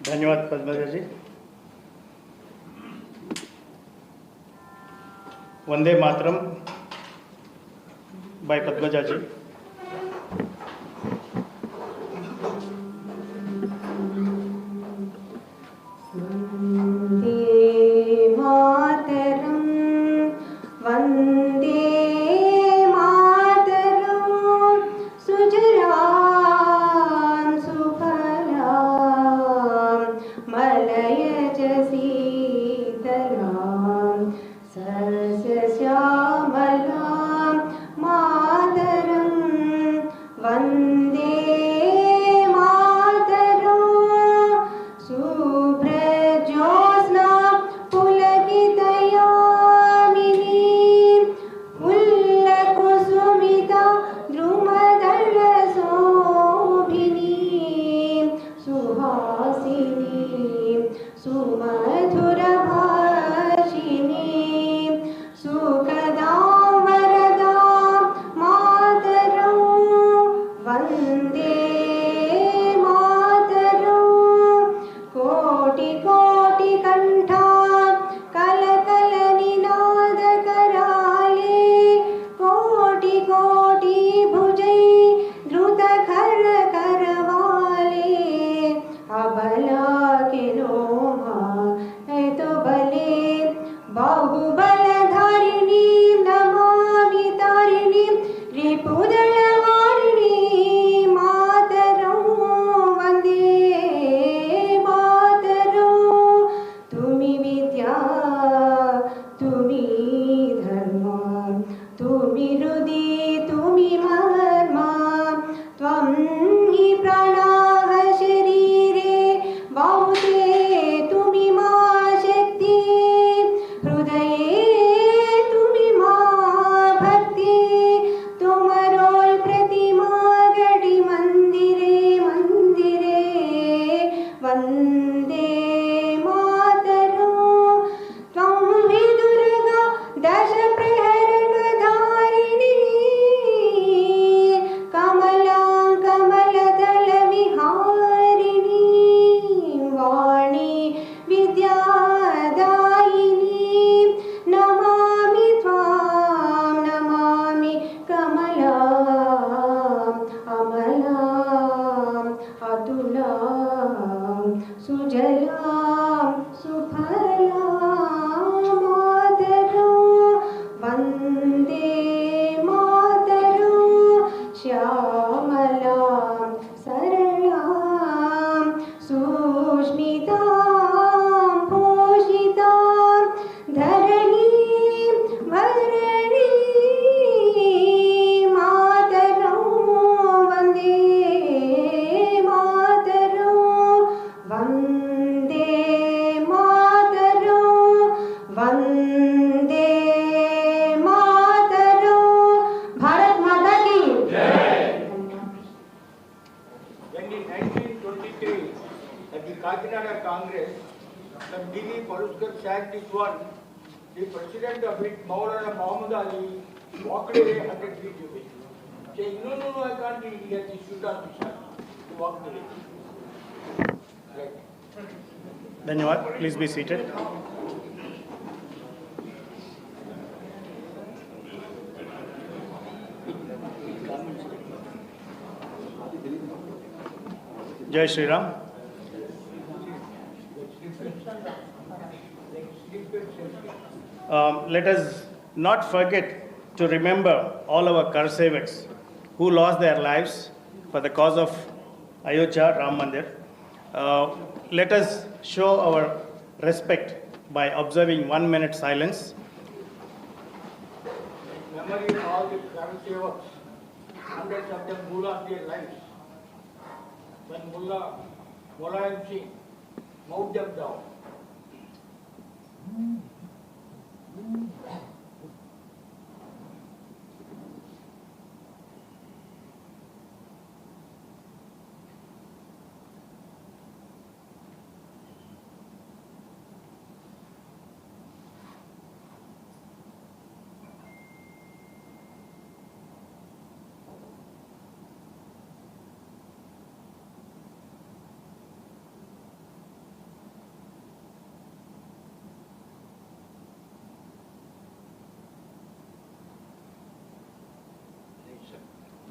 धन्यवाद Padmaja ji. Vande Mataram by Padmaja ji. The president of it, Maulana Muhammad Ali, walked away 100 feet away, saying, no, no, no, I can't be here, this should not be shot. He walked away. Right. धन्यवाद. Please be seated. Jai Shri Ram. Let us not forget to remember all our Karsevaks who lost their lives for the cause of Ayodhya Ram Mandir. Let us show our respect by observing 1 minute silence. Memory of all the Karsevaks, hundreds of them who lost their lives. When Mulayam Singh mowed them down.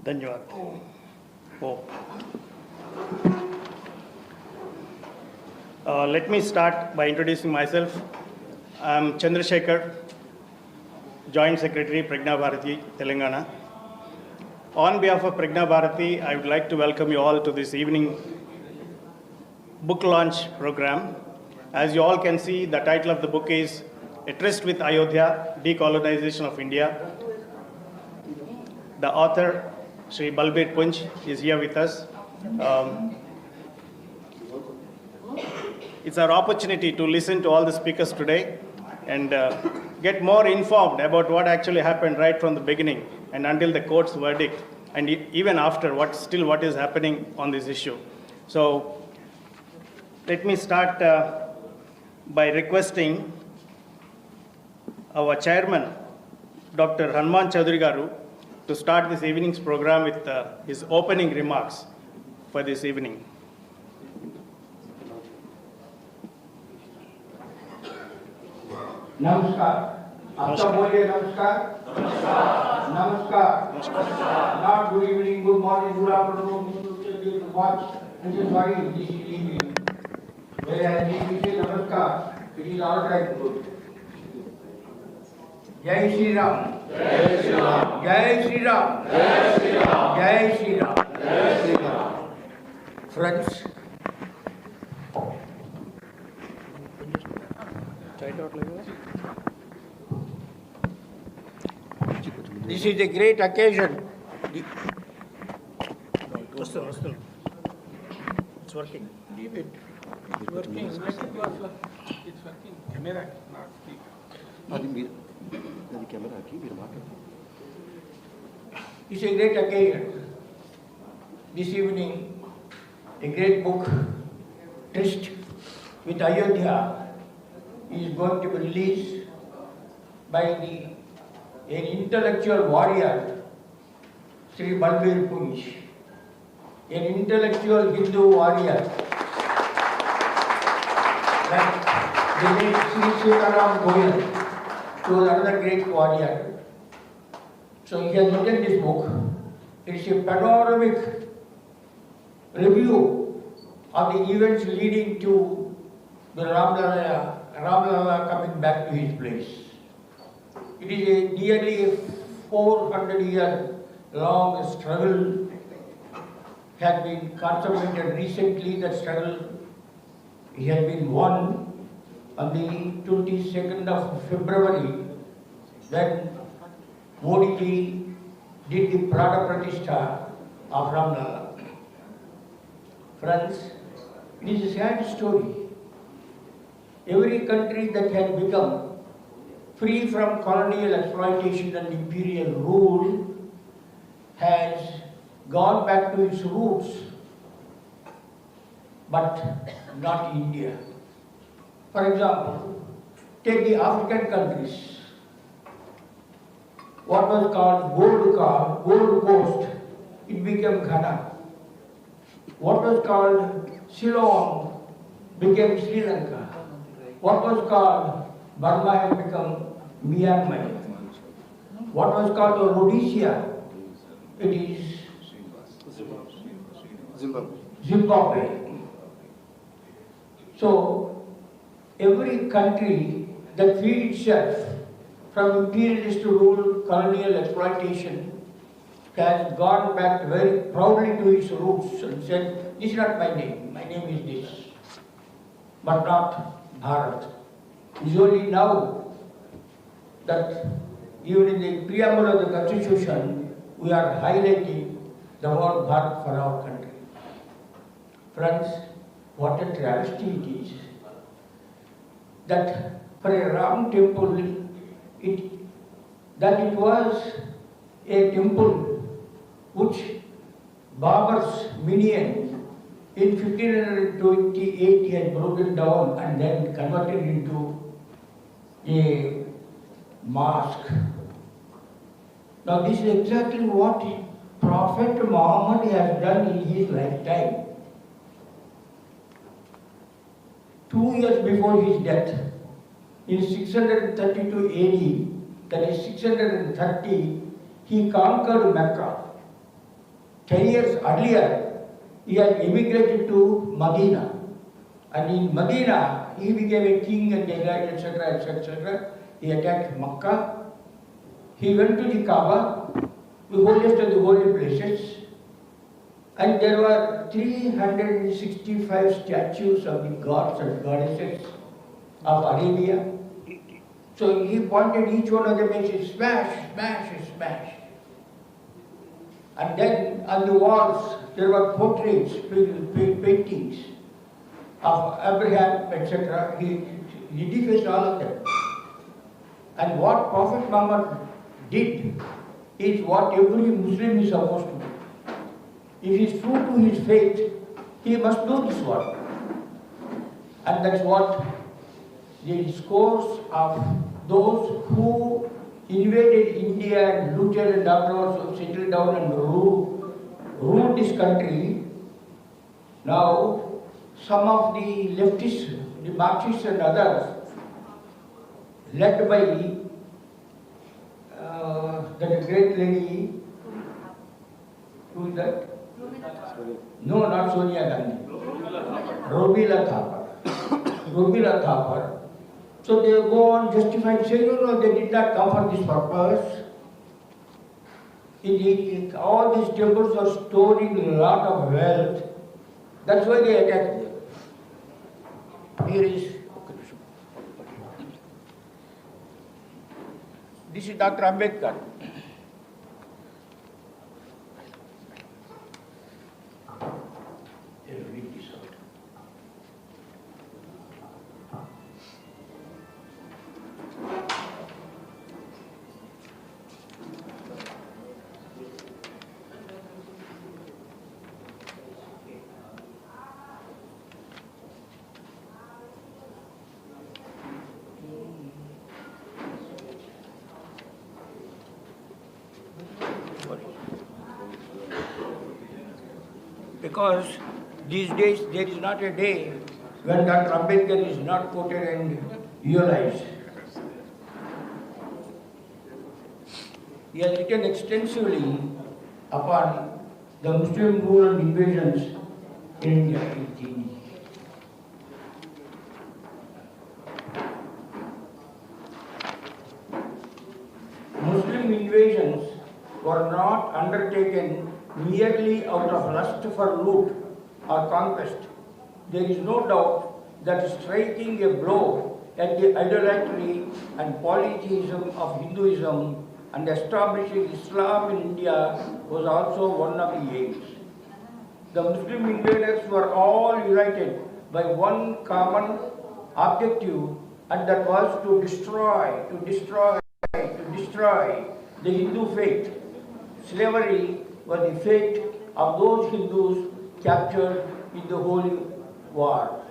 Dhanyavad. Oh. Let me start by introducing myself. I'm Chandrasekhar, Joint Secretary, Pragna Bharati, Telangana. On behalf of Pragna Bharati, I would like to welcome you all to this evening book launch program. As you all can see, the title of the book is A Tryst with Ayodhya, Decolonization of India. The author, Sri Balbir Punj, is here with us. It's our opportunity to listen to all the speakers today and get more informed about what actually happened right from the beginning and until the court's verdict, and even after what is happening on this issue. So let me start by requesting our chairman, Dr. Hanuman Choudhary Garu, to start this evening's program with his opening remarks for this evening. नमस्कार, आप सब बोलिए नमस्कार। नमस्कार। Not good evening, good morning, good afternoon, good watch. This is why this evening. Whereas if we say namaskar, it is all right good. Jai Shri Ram. Jai Shri Ram. Jai Shri Ram. Jai Shri Ram. Jai Shri Ram. Jai Shri Ram. Friends, this is a great occasion. It's working. Leave it. It's working. It's working. Camera, not speaker. It's a great occasion. This evening, a great book, Tryst with Ayodhya, is going to be released by an intellectual warrior, Sri Balbir Punj, an intellectual Hindu warrior, like the late Sri Sitaram Goyal, who was another great warrior. So he has written this book. It is a panoramic review of the events leading to the Ramlala coming back to his place. It is a nearly 400-year long struggle has been consummated recently. That struggle has been won on the 22nd of February when Modi ji did the Prada Pratishtha of Ramlala. Friends, it is a sad story. Every country that has become free from colonial exploitation and imperial rule has gone back to its roots, but not India. For example, take the African countries. What was called Gold Coast, it became Ghana. What was called Ceylon became Sri Lanka. What was called Burma has become Myanmar. What was called Rhodesia, it is Zimbabwe. So every country that freed itself from imperialist rule, colonial exploitation, has gone back very proudly to its roots and said, this is not my name is this, but not Bharat. It is only now that even in the preamble of the Constitution, we are highlighting the word Bharat for our country. Friends, what a travesty it is that for a Ram temple, it was a temple which Babur's minion in 1528 had broken down and then converted into a mosque. Now this is exactly what Prophet Muhammad has done in his lifetime. 2 years before his death, in 632 AD, that is 630, he conquered Mecca. 10 years earlier, he had emigrated to Medina. And in Medina, he became a king and etc., etc., etc. He attacked Makkah. He went to the Kaaba, the holiest of the holy places. And there were 365 statues of the gods and goddesses of Arabia. So he pointed each one of them and said, smash, smash, smash. And then on the walls, there were portraits, paintings of Abraham, etc. He defaced all of them. And what Prophet Muhammad did is what every Muslim is supposed to do. If he is true to his faith, he must do this work. And that's what the discourse of those who invaded India and looted and afterwards settled down and ruled this country. Now, some of the leftists, the Marxists and others, led by that great lady, who is that? No, not Sonia Gandhi. Robila Thapar. Robila Thapar. So they go on justifying, say, no, they did not come for this purpose. All these temples are storing a lot of wealth. That's why they attacked them. Here is, this is Dr. Ambedkar. Because these days there is not a day when Dr. Ambedkar is not quoted and realized. He has written extensively upon the Muslim rule and invasions in India. Muslim invasions were not undertaken merely out of lust for loot or conquest. There is no doubt that striking a blow at the idolatry and polytheism of Hinduism and establishing Islam in India was also one of the aims. The Muslim invaders were all united by one common objective, and that was to destroy the Hindu faith. Slavery was the fate of those Hindus captured in the holy war.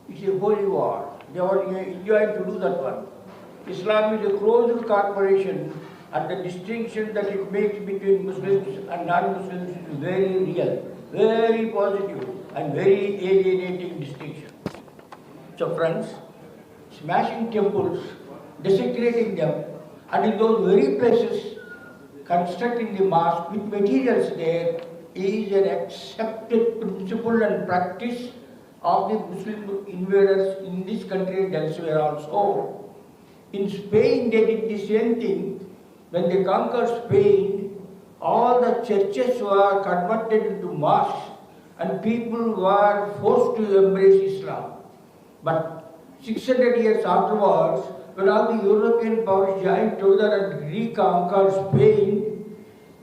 It's a holy war. They were enjoying to do that one. Islam is a closed corporation, and the distinction that it makes between Muslims and non-Muslims is very real, very positive, and very alienating distinction. So friends, smashing temples, desecrating them, and in those very places, constructing the mosque with materials there is an accepted principle and practice of the Muslim invaders in this country and elsewhere also. In Spain, they did the same thing. When they conquered Spain, all the churches were converted into mosques and people were forced to embrace Islam. But 600 years afterwards, when all the European powers joined together and reconquered Spain,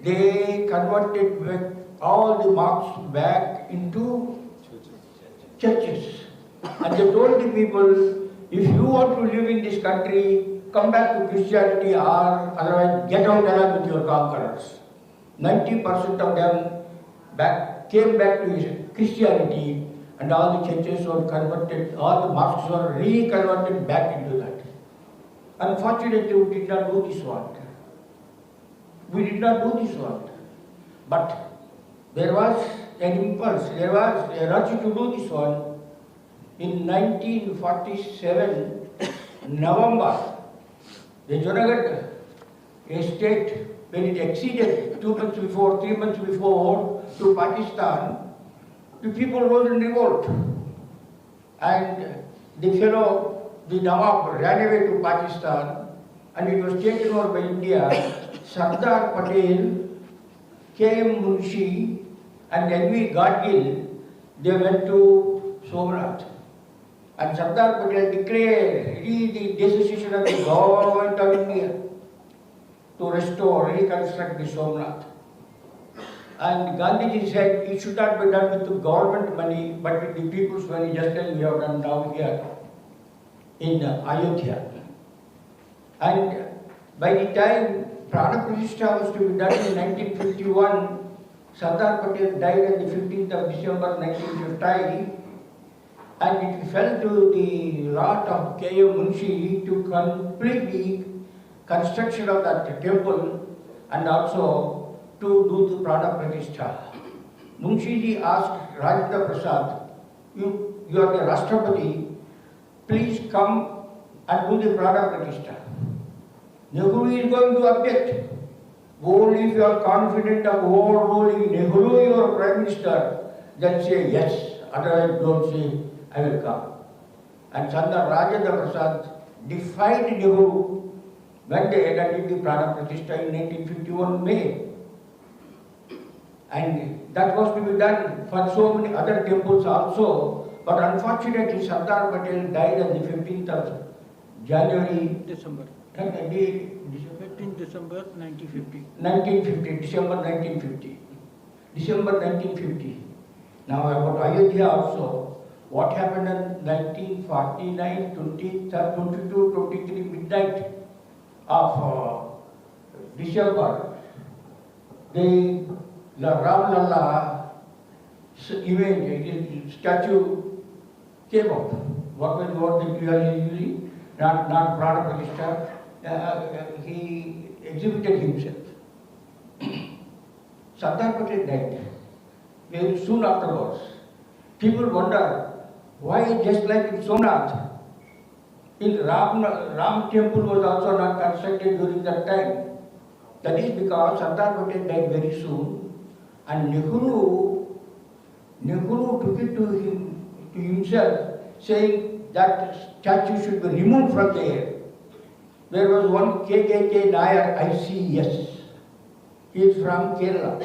they converted all the mosques back into churches. And they told the people, if you want to live in this country, come back to Christianity, or otherwise get out along with your conquerors. 90% of them came back to Christianity, and all the churches were converted, all the mosques were reconverted back into that. Unfortunately, we did not do this one. We did not do this one. But there was an impulse, there was a rush to do this one. In 1947, November, the Junagadh estate, when it exceeded 2 months before, 3 months before, to Pakistan, the people rose in revolt. And the fellow, the Nawab, ran away to Pakistan and it was taken over by India. Sardar Patel, K.M. Munshi and N.V. Gadgil, they went to Somnath. And Sardar Patel declared the decision of the government of India to restore, reconstruct the Somnath. And Gandhiji said it should not be done with the government money, but with the people's money, just as we have done now here in Ayodhya. And by the time Prana Pratishtha was to be done in 1951, Sardar Patel died on the 15th of December 1950, and it fell to the lot of K.M. Munshi to complete the construction of that temple and also to do the Prana Pratishtha. Munshiji asked Rajendra Prasad, you are the Rashtrapati, please come and do the Prana Pratishtha. Nehru is going to object. Only if you are confident of overruling Nehru, your Prime Minister, then say yes, otherwise don't say I will come. And Sardar Rajendra Prasad defied Nehru when they did the Prana Pratishtha in 1951 May. And that was to be done for so many other temples also. But unfortunately, Sardar Patel died on the 15th of January. December. 15 December 1950. 1950, December 1950. December 1950. Now about Ayodhya also, what happened in 1949, 22, 23 midnight of December, the Ram Lalla image, statue came up. What was the word that we are using? Not Prana Pratishtha. He exhibited himself. Sardar Patel died very soon afterwards. People wonder why, just like in Somnath, in Ram temple was also not constructed during that time. That is because Sardar Patel died very soon, and Nehru took it to himself, saying that statue should be removed from there. There was one K.K. Nair, ICS. He is from Kerala,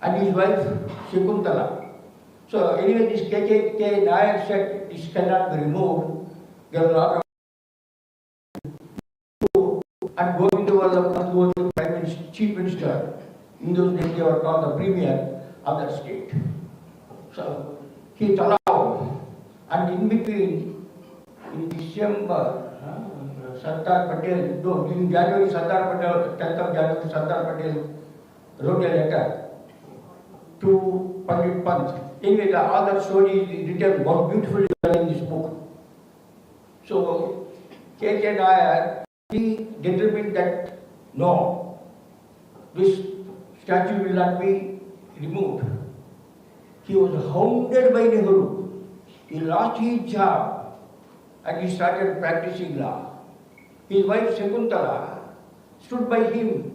and his wife Shakuntala. So anyway, this K.K. Nair said this cannot be removed. There was a lot of and Govinda Vallabh was the Prime Minister, Chief Minister. In those days, they were called the Premier of that state. So he allowed, and in between, in December, Sardar Patel, no, in January, Sardar Patel, 10th of January, Sardar Patel wrote a letter to Pandit Punj. Anyway, all that story is written more beautifully in this book. So, K.K. Nair, he determined that no, this statue will not be removed. He was hounded by Nehru. He lost his job and he started practicing law. His wife Shakuntala stood by him,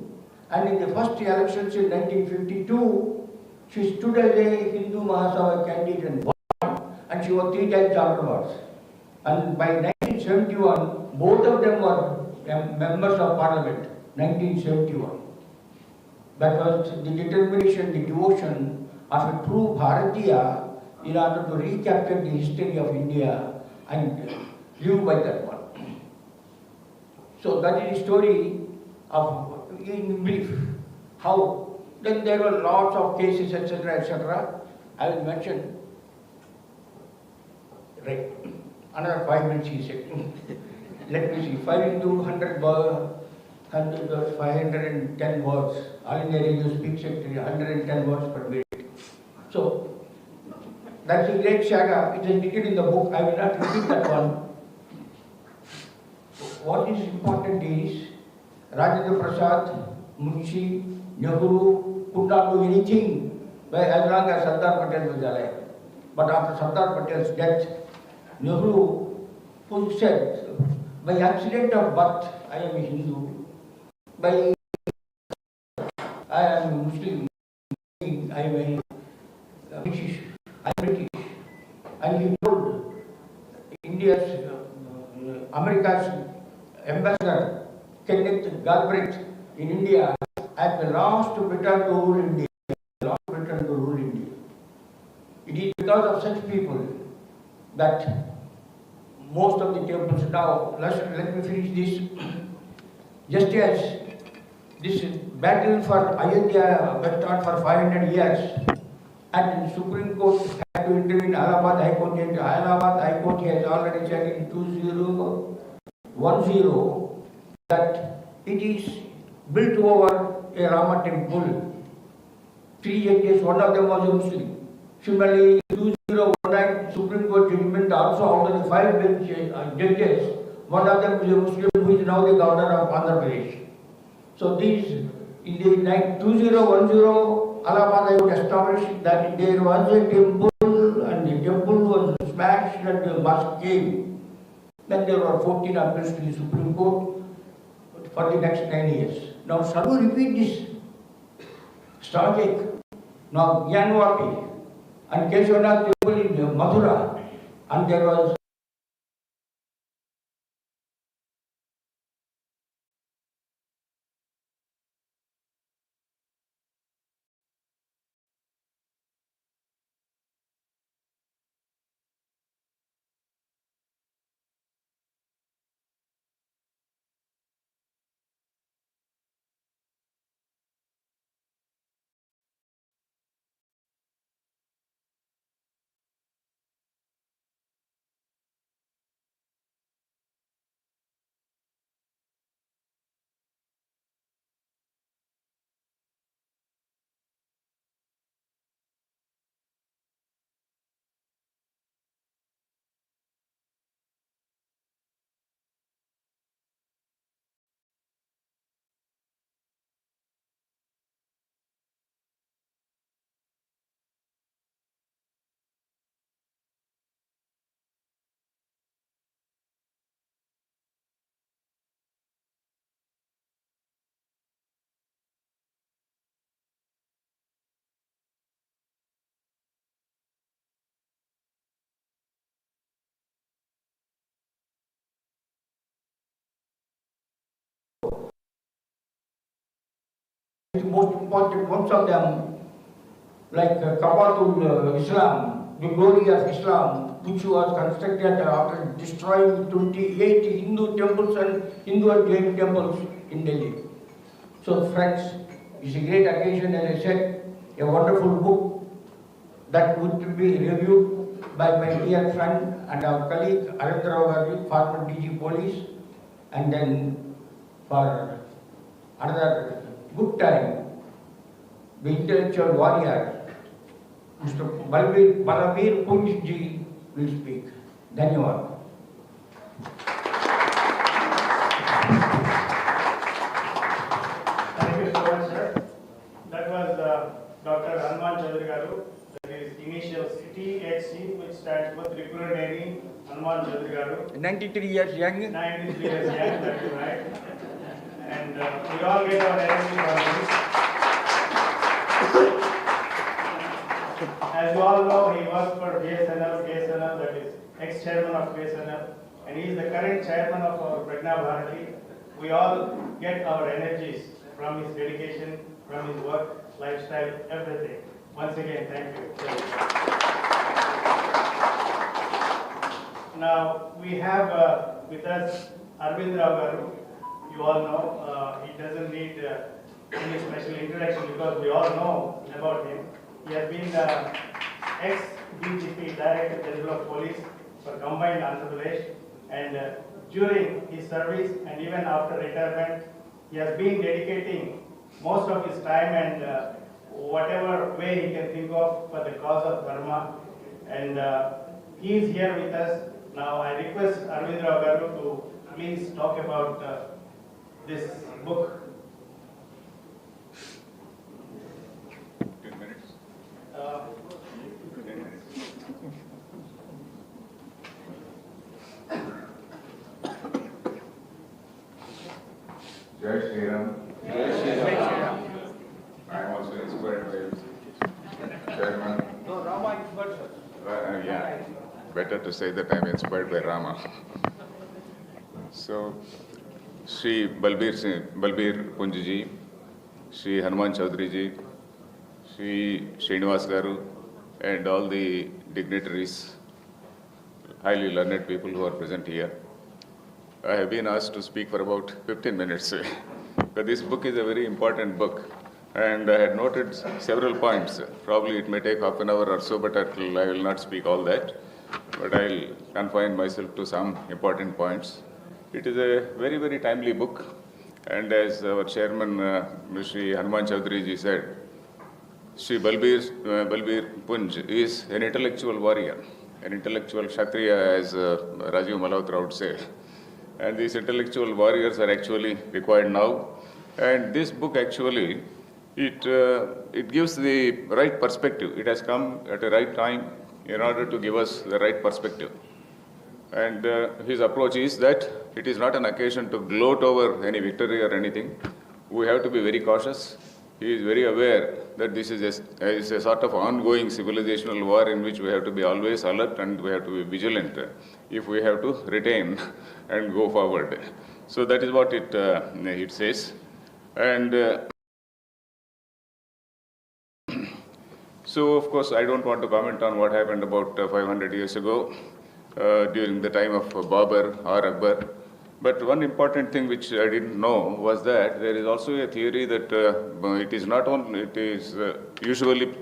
and in the first elections in 1952, she stood as a Hindu Mahasabha candidate and won, and she was 3 times afterwards. And by 1971, both of them were members of parliament, 1971. That was the determination, the devotion of a true Bharatiya in order to recapture the history of India and live by that one. So that is the story of, in brief, how then there were lots of cases, etc., etc. I will mention. Right. Another 5 minutes, he said. Let me see. 5 into 100 words, 510 words. All India Radio Speak Secretary, 110 words per minute. So that's a great saga. It is written in the book. I will not repeat that one. What is important is Rajendra Prasad, Munshi, Nehru could not do anything as long as Sardar Patel was alive. But after Sardar Patel's death, Nehru said, by accident of birth, I am a Hindu. By I am a Muslim, I am British, I am British. And he told India's, America's ambassador, Kenneth Galbraith in India, at the last Britain to rule India. Last Britain to rule India. It is because of such people that most of the temples now, let me finish this. Just as this battle for Ayodhya went on for 500 years, and the Supreme Court had to intervene, Allahabad High Court, and Allahabad High Court has already said in 2010 that it is built over a Rama temple. 3 judges, one of them was a Muslim. Similarly, 2019 Supreme Court judgment also out of the 5 judges, one of them is a Muslim who is now the governor of Andhra Pradesh. So these, in the 2010, Allahabad High Court established that there was a temple and the temple was smashed and the mosque came. Then there were 14 appeals to the Supreme Court for the next 9 years. Now, shall we repeat this strategy? Now, Gyanvapi and Keshwanath temple in Mathura, and there was the most important ones of them, like Kabatul Islam, the glory of Islam, which was constructed after destroying 28 Hindu temples and Hindu and Jain temples in Delhi. So friends, it's a great occasion, as I said, a wonderful book that would be reviewed by my dear friend and our colleague Aravind, former DG Police, and then for another good time, the intellectual warrior, Mr. Balbir Punj ji will speak. Dhanyawad. Thank you so much, sir. That was Dr. Hanuman Choudhary garu. That is initials THC, which stands for Tripura Neri Hanuman Choudhary garu. 93 years young. 93 years young, that is right. And we all get our energy from this. As you all know, he works for KSNL, that is ex-chairman of KSNL, and he is the current chairman of our Prajna Bharati. We all get our energies from his dedication, from his work, lifestyle, everything. Once again, thank you. Now, we have with us Aravind garu. You all know, he doesn't need any special introduction because we all know about him. He has been the ex-DGP, Director General of Police for combined Andhra Pradesh, and during his service and even after retirement, he has been dedicating most of his time and whatever way he can think of for the cause of Dharma. And he is here with us. Now I request Aravind garu to please talk about this book. 10 minutes. 10 minutes. Jai Shri Ram. Jai Shri Ram. I am also inspired by Rama inspires us. Yeah, better to say that I'm inspired by Rama. So, Sri Balbir Punj ji, Sri Hanuman Choudhary ji, Sri Srinivas Garu, and all the dignitaries, highly learned people who are present here. I have been asked to speak for about 15 minutes. But this book is a very important book, and I had noted several points. Probably it may take half an hour or so, but I will not speak all that. But I'll confine myself to some important points. It is a very, very timely book, and as our chairman, Sri Hanuman Choudhary ji said, Sri Balbir Punj is an intellectual warrior, an intellectual Kshatriya, as Rajiv Malhotra would say. And these intellectual warriors are actually required now. And this book actually, it gives the right perspective. It has come at the right time in order to give us the right perspective. And his approach is that it is not an occasion to gloat over any victory or anything. We have to be very cautious. He is very aware that this is a sort of ongoing civilizational war in which we have to be always alert and we have to be vigilant if we have to retain and go forward. So that is what it says. And so, of course, I don't want to comment on what happened about 500 years ago during the time of Babur or Akbar. But one important thing which I didn't know was that there is also a theory that it is not only, it is usually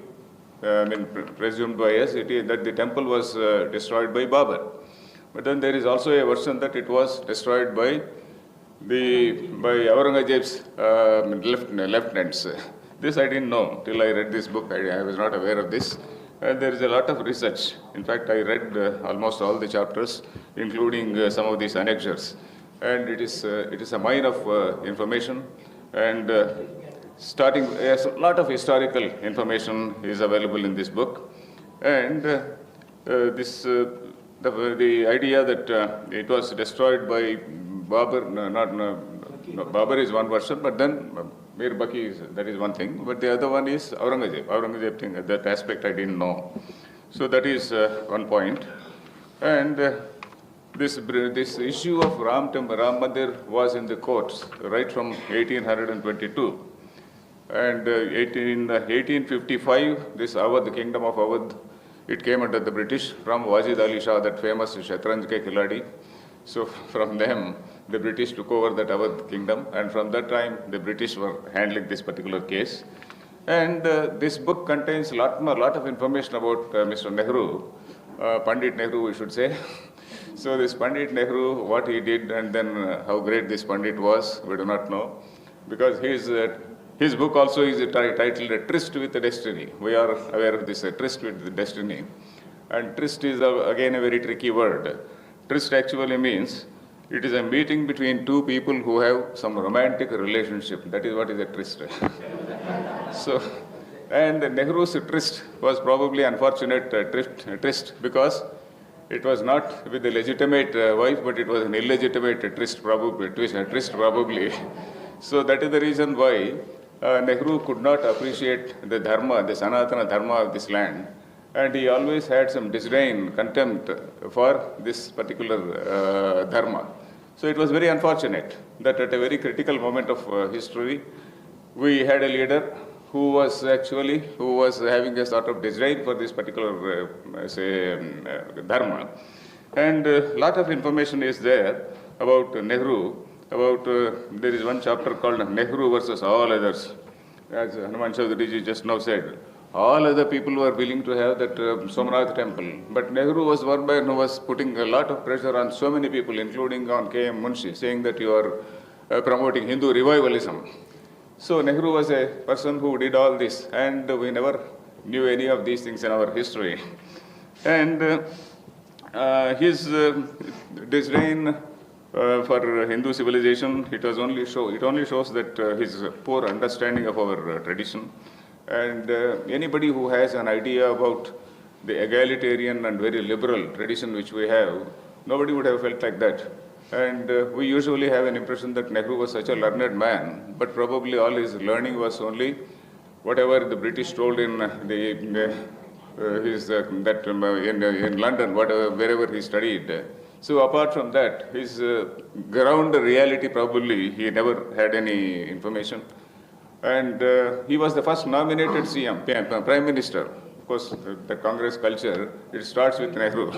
presumed by us, that the temple was destroyed by Babur. But then there is also a version that it was destroyed by Aurangzeb's lieutenants. This I didn't know till I read this book. I was not aware of this. And there is a lot of research. In fact, I read almost all the chapters, including some of these annexures. And it is a mine of information. And a lot of historical information is available in this book. And the idea that it was destroyed by Babur, Babur is one version, but then Mir Baki, that is one thing. But the other one is Aurangzeb. Aurangzeb thing, that aspect I didn't know. So that is one point. And this issue of Ram Mandir was in the courts right from 1822. And in 1855, this Awadh, the kingdom of Awadh, it came under the British from Wajid Ali Shah, that famous Shatranj ke Khiladi. So from them, the British took over that Awadh kingdom, and from that time, the British were handling this particular case. And this book contains a lot of information about Mr. Nehru, Pandit Nehru, we should say. So this Pandit Nehru, what he did, and then how great this Pandit was, we do not know, because his book also is titled Tryst with the Destiny. We are aware of this, Tryst with the Destiny. And Tryst is again a very tricky word. Tryst actually means it is a meeting between two people who have some romantic relationship. That is what is a tryst. So, and Nehru's tryst was probably unfortunate tryst because it was not with a legitimate wife, but it was an illegitimate tryst probably. So that is the reason why Nehru could not appreciate the dharma, the Sanatana dharma of this land. And he always had some disdain, contempt for this particular dharma. So it was very unfortunate that at a very critical moment of history, we had a leader who was having a sort of disdain for this particular, dharma. And a lot of information is there about Nehru, there is one chapter called Nehru versus all others. As Hanuman Choudhary ji just now said, all other people were willing to have that Somnath temple. But Nehru was one man who was putting a lot of pressure on so many people, including on K.M. Munshi, saying that you are promoting Hindu revivalism. So Nehru was a person who did all this, and we never knew any of these things in our history. And his disdain for Hindu civilization, it only shows that his poor understanding of our tradition. And anybody who has an idea about the egalitarian and very liberal tradition which we have, nobody would have felt like that. And we usually have an impression that Nehru was such a learned man, but probably all his learning was only whatever the British told in the in London, whatever, wherever he studied. So apart from that, his ground reality probably he never had any information. And he was the first nominated CM, Prime Minister. Of course, the Congress culture, it starts with Nehru.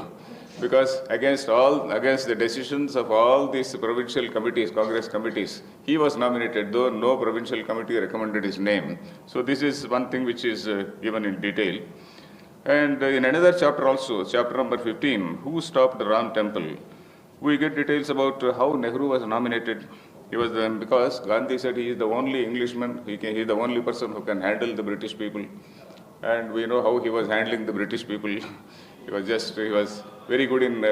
Because against the decisions of all these provincial committees, Congress committees, he was nominated, though no provincial committee recommended his name. So this is one thing which is given in detail. And in another chapter also, chapter number 15, Who Stopped the Ram Temple? We get details about how Nehru was nominated. He was because Gandhi said he is the only Englishman, he is the only person who can handle the British people. And we know how he was handling the British people. He was very good in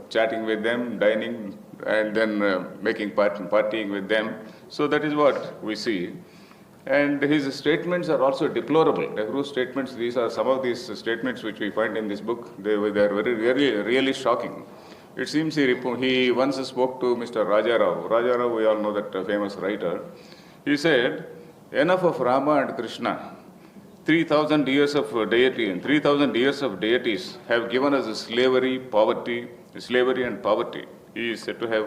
chatting with them, dining, and then partying with them. So that is what we see. And his statements are also deplorable. Nehru's statements, these are some of these statements which we find in this book. They are really shocking. It seems he once spoke to Mr. Raja Rao. Raja Rao, we all know that famous writer. He said, enough of Rama and Krishna. 3,000 years of deity and 3,000 years of deities have given us slavery and poverty. He is said to have,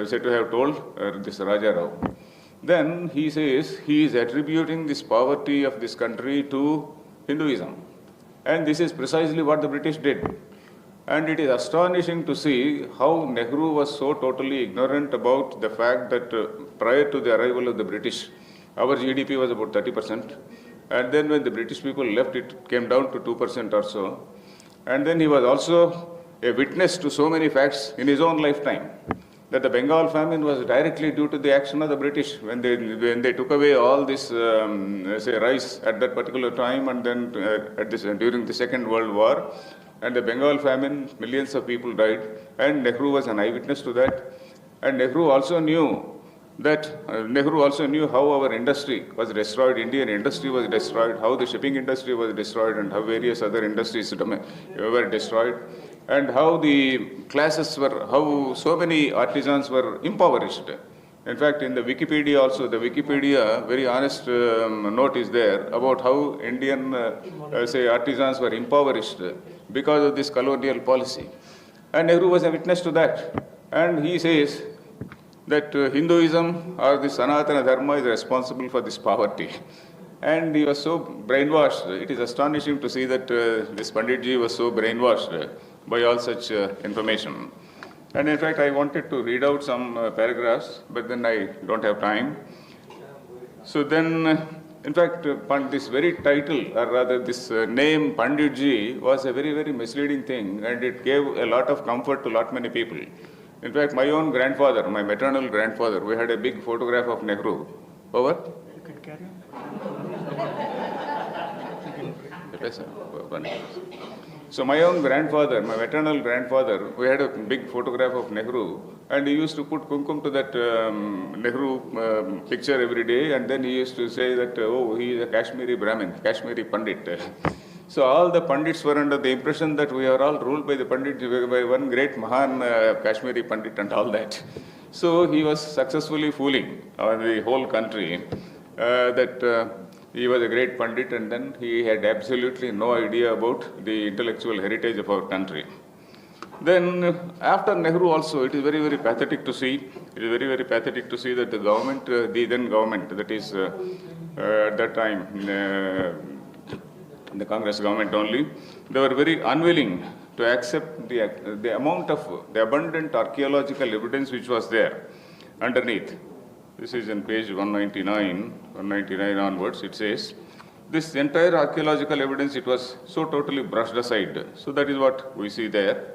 said to have told this Raja Rao. Then he says he is attributing this poverty of this country to Hinduism. And this is precisely what the British did. And it is astonishing to see how Nehru was so totally ignorant about the fact that prior to the arrival of the British, our GDP was about 30%. And then when the British people left, it came down to 2% or so. And then he was also a witness to so many facts in his own lifetime, that the Bengal famine was directly due to the action of the British when they took away all this rice at that particular time, and then during the Second World War, and the Bengal famine, millions of people died, and Nehru was an eyewitness to that. And Nehru also knew how our industry was destroyed, Indian industry was destroyed, how the shipping industry was destroyed, and how various other industries were destroyed, and how how so many artisans were impoverished. In fact, in the Wikipedia also, very honest note is there about how Indian, artisans were impoverished because of this colonial policy. And Nehru was a witness to that. And he says that Hinduism or the Sanatana Dharma is responsible for this poverty. And he was so brainwashed. It is astonishing to see that this Panditji was so brainwashed by all such information. And in fact, I wanted to read out some paragraphs, but then I don't have time. So then, in fact, this very title, or rather this name Panditji, was a very, very misleading thing, and it gave a lot of comfort to many people. In fact, my own grandfather, my maternal grandfather, we had a big photograph of Nehru. Over? You can carry on. So my own grandfather, my maternal grandfather, we had a big photograph of Nehru, and he used to put kumkum to that Nehru picture every day, and then he used to say that, oh, he is a Kashmiri Brahmin, Kashmiri Pandit. So all the Pandits were under the impression that we are all ruled by the Pandit, by one great Mahan Kashmiri Pandit and all that. So he was successfully fooling the whole country that he was a great Pandit, and then he had absolutely no idea about the intellectual heritage of our country. Then after Nehru also, it is very, very pathetic to see. It is very, very pathetic to see that the government, the then government, that is at that time, the Congress government only, they were very unwilling to accept the abundant archaeological evidence which was there underneath. This is in page 199 onwards. It says, this entire archaeological evidence, it was so totally brushed aside. So that is what we see there.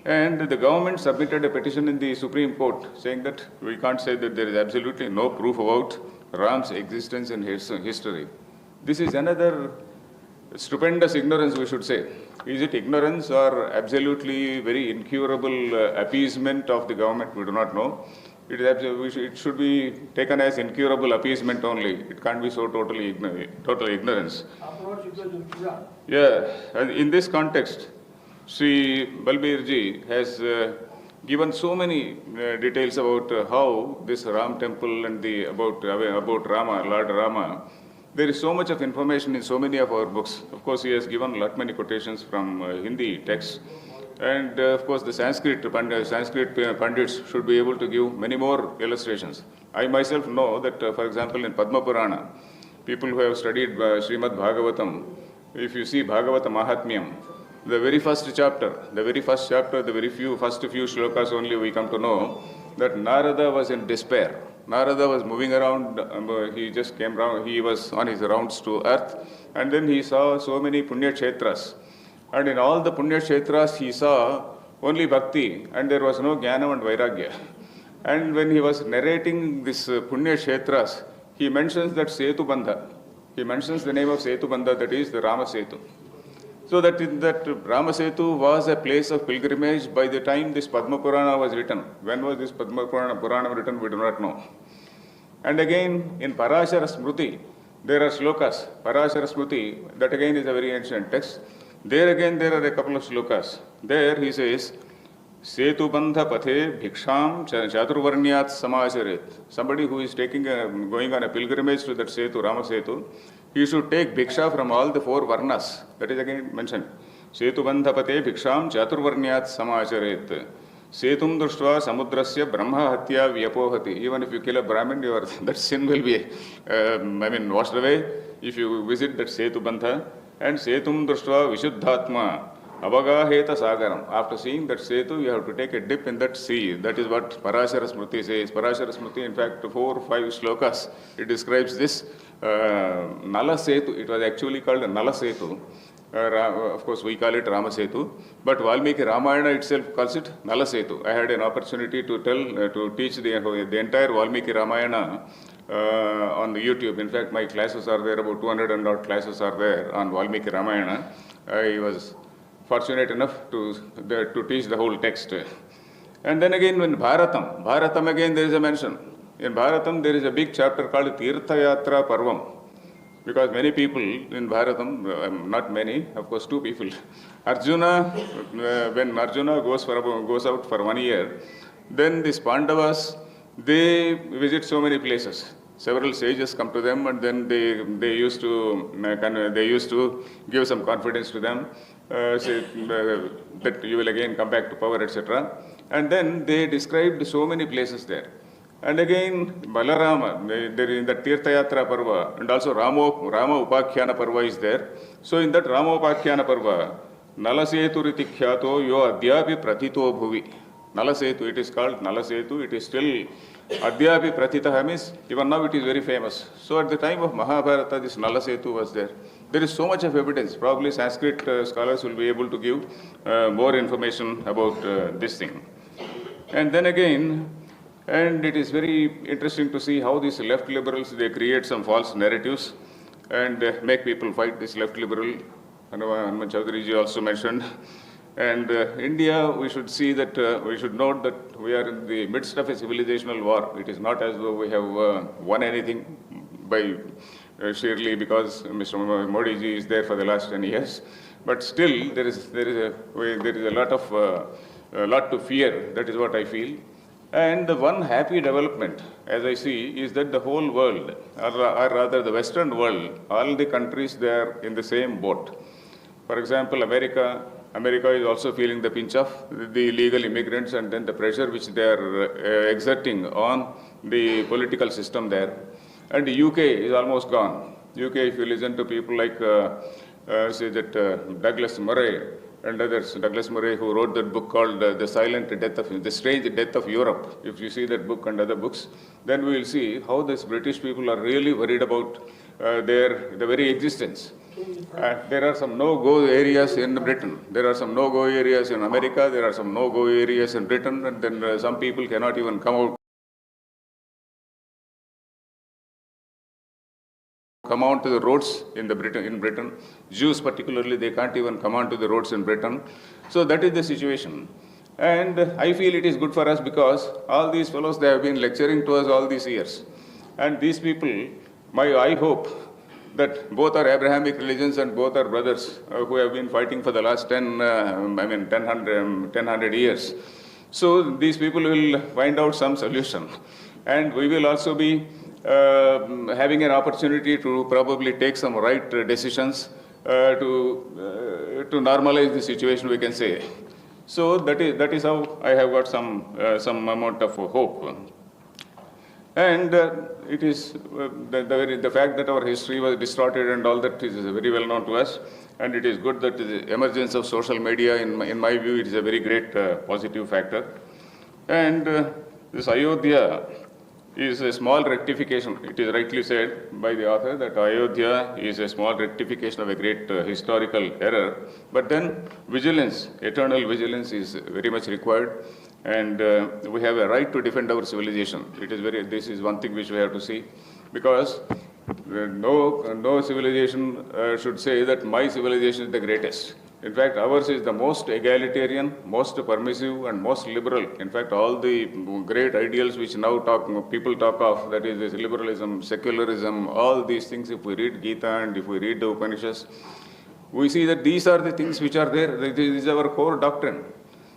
And the government submitted a petition in the Supreme Court saying that we can't say that there is absolutely no proof about Ram's existence in history. This is another stupendous ignorance, we should say. Is it ignorance or absolutely very incurable appeasement of the government? We do not know. It should be taken as incurable appeasement only. It can't be so total ignorance. Yeah, and in this context, Sri Balbir ji has given so many details about how this Ram temple and about Rama, Lord Rama, There is so much of information in so many of our books. Of course, he has given lot many quotations from Hindi texts. And of course, the Sanskrit Pandits should be able to give many more illustrations. I myself know that, for example, in Padma Purana, people who have studied Srimad Bhagavatam, if you see Bhagavata Mahatmyam, the very first chapter, the first few shlokas only we come to know that Narada was in despair. Narada was moving around, he just came round, he was on his rounds to earth, and then he saw so many Punya Kshetras. And in all the Punya Kshetras, he saw only Bhakti, and there was no Jnana and Vairagya. And when he was narrating this Punya Kshetras, he mentions that Setu Bandha. He mentions the name of Setu Bandha, that is the Rama Setu. So that Rama Setu was a place of pilgrimage by the time this Padma Purana was written. When was this Padma Purana written, we do not know. And again, in Parashara Smriti, there are shlokas. Parashara Smriti, that again is a very ancient text. There again, there are a couple of shlokas. There he says, Setu Bandha Pathe Bhiksham Chaturvarnyat Samacharet. Somebody who is going on a pilgrimage to that Setu, Rama Setu, he should take bhiksha from all the four varnas. That is again mentioned. Setu Bandha Pathe Bhiksham Chaturvarnyat Samacharet. Setum Društva Samudrasya Brahma Hatya Vyapohati. Even if you kill a Brahmin, that sin will be washed away if you visit that Setu Bandha. And Setum Društva Vishuddhatma Avagaheta Sagaram. After seeing that Setu, you have to take a dip in that sea. That is what Parashara Smriti says. Parashara Smriti, in fact, 4 or 5 shlokas, it describes this Nala Setu. It was actually called Nala Setu. Of course, we call it Rama Setu. But Valmiki Ramayana itself calls it Nala Setu. I had an opportunity to teach the entire Valmiki Ramayana on the YouTube. In fact, my classes are there, about 200 and odd classes are there on Valmiki Ramayana. I was fortunate enough to teach the whole text. And then again, when Bharatam again there is a mention. In Bharatam, there is a big chapter called Tirtha Yatra Parvam. Because many people in Bharatam, not many, of course 2 people. Arjuna, when Arjuna goes out for 1 year, then these Pandavas, they visit so many places. Several sages come to them, and then they used to give some confidence to them, say that you will again come back to power, etc. And then they described so many places there. And again, Balarama, there in the Tirtha Yatra Parva, and also Rama Upakhyana Parva is there. So in that Rama Upakhyana Parva, Nalasetu Ritikyato Yo Adyapi Pratito Bhuvi. Nalasetu, it is called Nalasetu, it is still Adyapi Pratitah means even now it is very famous. So at the time of Mahabharata, this Nalasetu was there. There is so much of evidence. Probably Sanskrit scholars will be able to give more information about this thing. And then again, and it is very interesting to see how these left liberals, they create some false narratives and make people fight this left liberal. Hanuman Choudhary ji also mentioned. And India, we should see that, we should note that we are in the midst of a civilizational war. It is not as though we have won anything by sheerly because Mr. Modi ji is there for the last 10 years. But still, there is a lot to fear. That is what I feel. And the one happy development, as I see, is that the whole world, or rather the Western world, all the countries, they are in the same boat. For example, America is also feeling the pinch of the illegal immigrants and then the pressure which they are exerting on the political system there. And the UK is almost gone. UK, if you listen to people like, say that Douglas Murray and others, Douglas Murray, who wrote that book called The Strange Death of Europe. If you see that book and other books, then we will see how these British people are really worried about the very existence. There are some no-go areas in Britain. There are some no-go areas in America. There are some no-go areas in Britain. And then some people cannot even come onto the roads in Britain. Jews particularly, they can't even come onto the roads in Britain. So that is the situation. And I feel it is good for us because all these fellows, they have been lecturing to us all these years. And these people, I hope that both are Abrahamic religions and both are brothers who have been fighting for the last 1,000 years. So these people will find out some solution. And we will also be having an opportunity to probably take some right decisions to normalize the situation, we can say. So that is how I have got some amount of hope. And it is the fact that our history was distorted and all that is very well known to us. And it is good that the emergence of social media, in my view, it is a very great positive factor. And this Ayodhya is a small rectification. It is rightly said by the author that Ayodhya is a small rectification of a great historical error. But then vigilance, eternal vigilance is very much required. And we have a right to defend our civilization. This is one thing which we have to see. Because no civilization should say that my civilization is the greatest. In fact, ours is the most egalitarian, most permissive, and most liberal. In fact, all the great ideals which now people talk of, that is this liberalism, secularism, all these things, if we read Gita and if we read the Upanishads, we see that these are the things which are there. This is our core doctrine.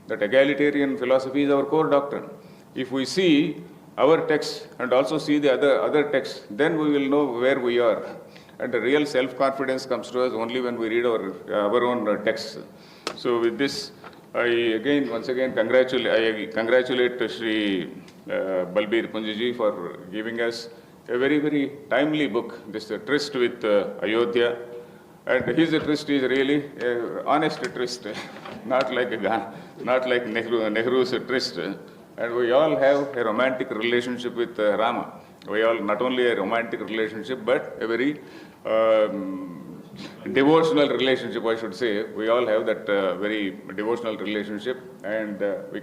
That egalitarian philosophy is our core doctrine. If we see our text and also see the other texts, then we will know where we are. And the real self-confidence comes to us only when we read our own texts. So with this, once again congratulate Shri Balbir Punjji for giving us a very, very timely book, this Tryst with Ayodhya. And his tryst is really an honest tryst, not like Nehru's tryst. And we all have a romantic relationship with Rama. We all not only a romantic relationship, but a very devotional relationship, I should say. We all have that very devotional relationship, and we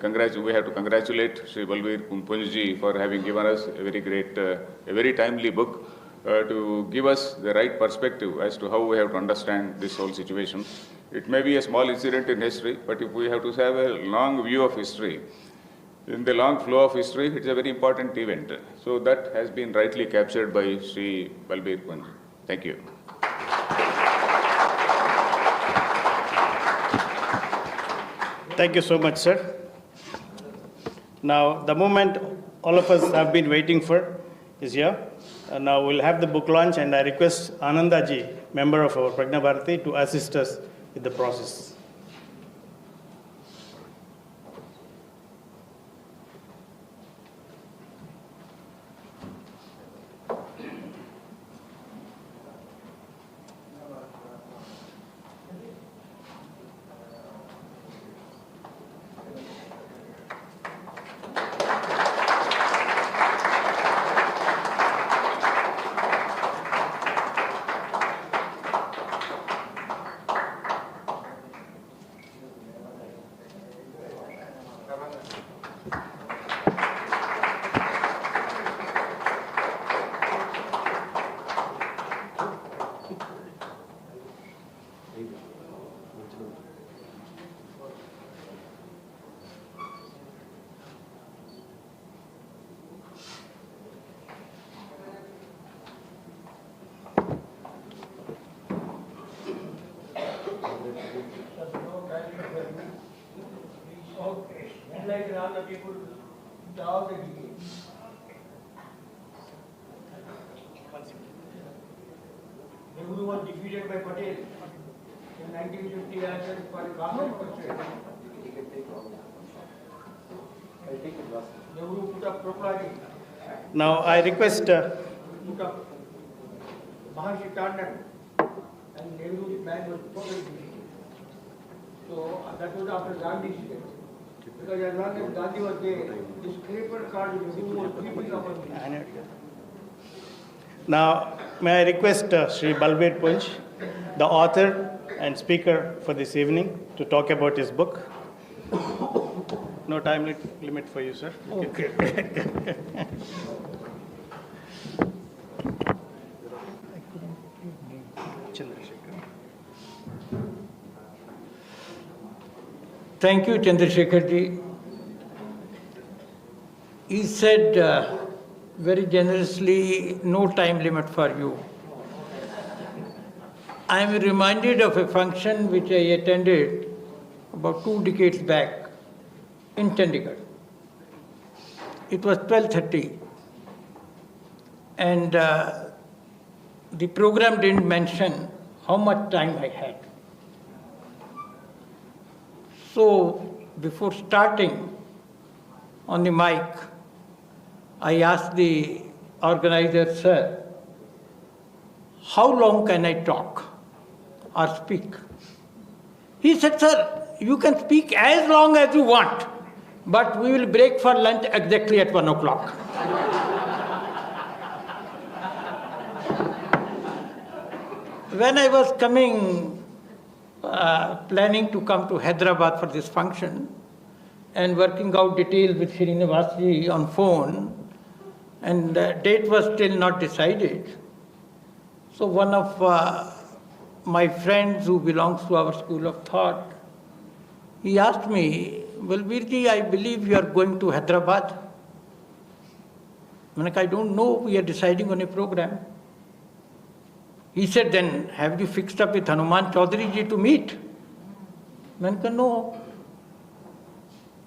have to congratulate Sri Balbir Punjji for having given us a very great, a very timely book to give us the right perspective as to how we have to understand this whole situation. It may be a small incident in history, but if we have to have a long view of history, in the long flow of history, it's a very important event. So that has been rightly captured by Sri Balbir Punj. Thank you. Thank you so much, sir. Now, the moment all of us have been waiting for is here. Now we'll have the book launch, and I request Anandaji, member of our Prajna Bharati, to assist us with the process. Like all the people, all the details. Nehru was defeated by Patel in 1950 as for the government portrait. Nehru put up property. Now I request. Put up Maharshi Tandon, and Nehru's man was totally defeated. So that was after Gandhi's death. Because as long as Gandhi was there, this paper card Nehru was keeping upon me. Now, may I request Sri Balbir Punj, the author and speaker for this evening, to talk about his book. No time limit for you, sir. Okay. Thank you, Chandrasekhar ji. He said very generously, no time limit for you. I am reminded of a function which I attended about 2 decades back in Chandigarh. It was 12:30. And the program didn't mention how much time I had. So before starting on the mic, I asked the organizer, sir, how long can I talk or speak? He said, sir, you can speak as long as you want, but we will break for lunch exactly at 1 o'clock. When I was coming, planning to come to Hyderabad for this function and working out details with Srinivasji on phone, and the date was still not decided. So one of my friends who belongs to our school of thought, he asked me, Balbirji, I believe you are going to Hyderabad. I don't know, we are deciding on a program. He said, then have you fixed up with Hanuman Choudhary ji to meet? No.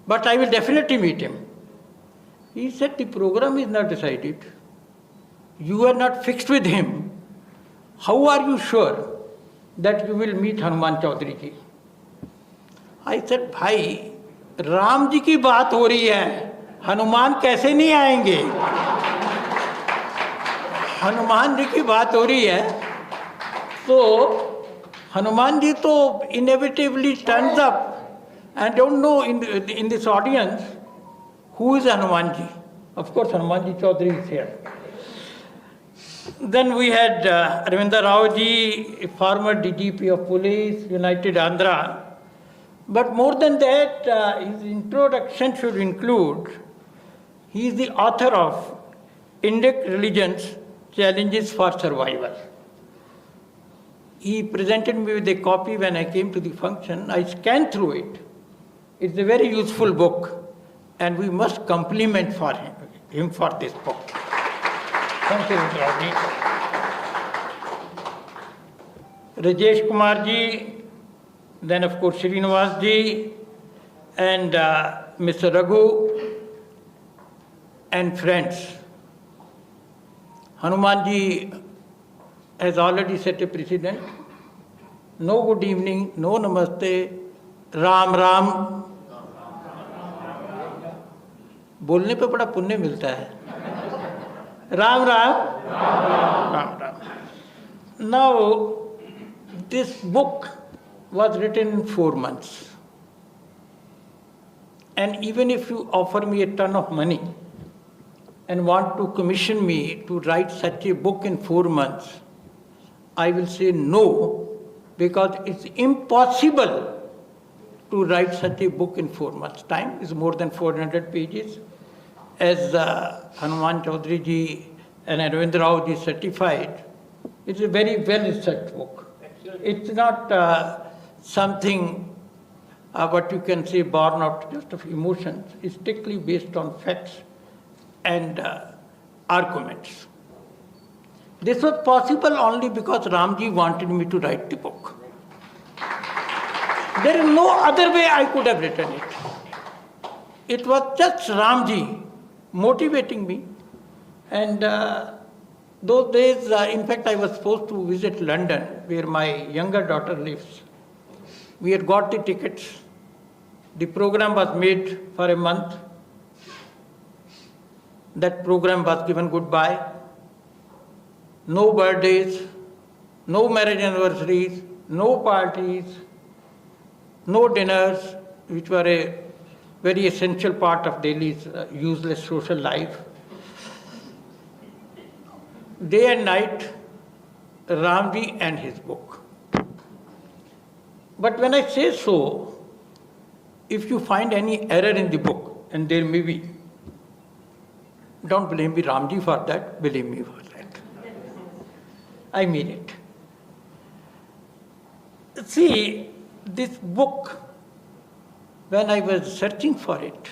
But I will definitely meet him. He said, the program is not decided. You are not fixed with him. How are you sure that you will meet Hanuman Choudhary ji? I said, भाई, राम जी की बात हो रही है, हनुमान कैसे नहीं आएंगे? हनुमान जी की बात हो रही है, so Hanuman ji to inevitably turns up, and don't know in this audience who is Hanuman ji. Of course, Hanuman ji Choudhary is here. Then we had Aravind Rao ji, former DGP of Police, United Andhra. But more than that, his introduction should include, he is the author of Indic Religions, Challenges for Survival. He presented me with a copy when I came to the function. I scanned through it. It's a very useful book, and we must compliment for him for this book. Thank you, Ravi. Rajesh Kumar ji, then of course Srinivas ji, and Mr. Raghu, and friends. Hanuman ji has already set a precedent. No good evening, no namaste, Ram Ram. बोलने पे बड़ा पुण्य मिलता है. Ram Ram. Ram Ram. Now, this book was written in 4 months. And even if you offer me a ton of money and want to commission me to write such a book in 4 months, I will say no, because it's impossible to write such a book in 4 months. Time is more than 400 pages. As Hanuman Choudhary ji and Aravind Rao ji certified, it's a very well-researched book. It's not something what you can say born out just of emotions. It's strictly based on facts and arguments. This was possible only because Ramji wanted me to write the book. There is no other way I could have written it. It was just Ramji motivating me. And those days, in fact, I was supposed to visit London, where my younger daughter lives. We had got the tickets. The program was made for a month. That program was given goodbye. No birthdays, no marriage anniversaries, no parties, no dinners, which were a very essential part of Delhi's useless social life. Day and night, Ramji and his book. But when I say so, if you find any error in the book, and there may be, don't blame me Ramji for that, blame me for that. I mean it. See, this book, when I was searching for it,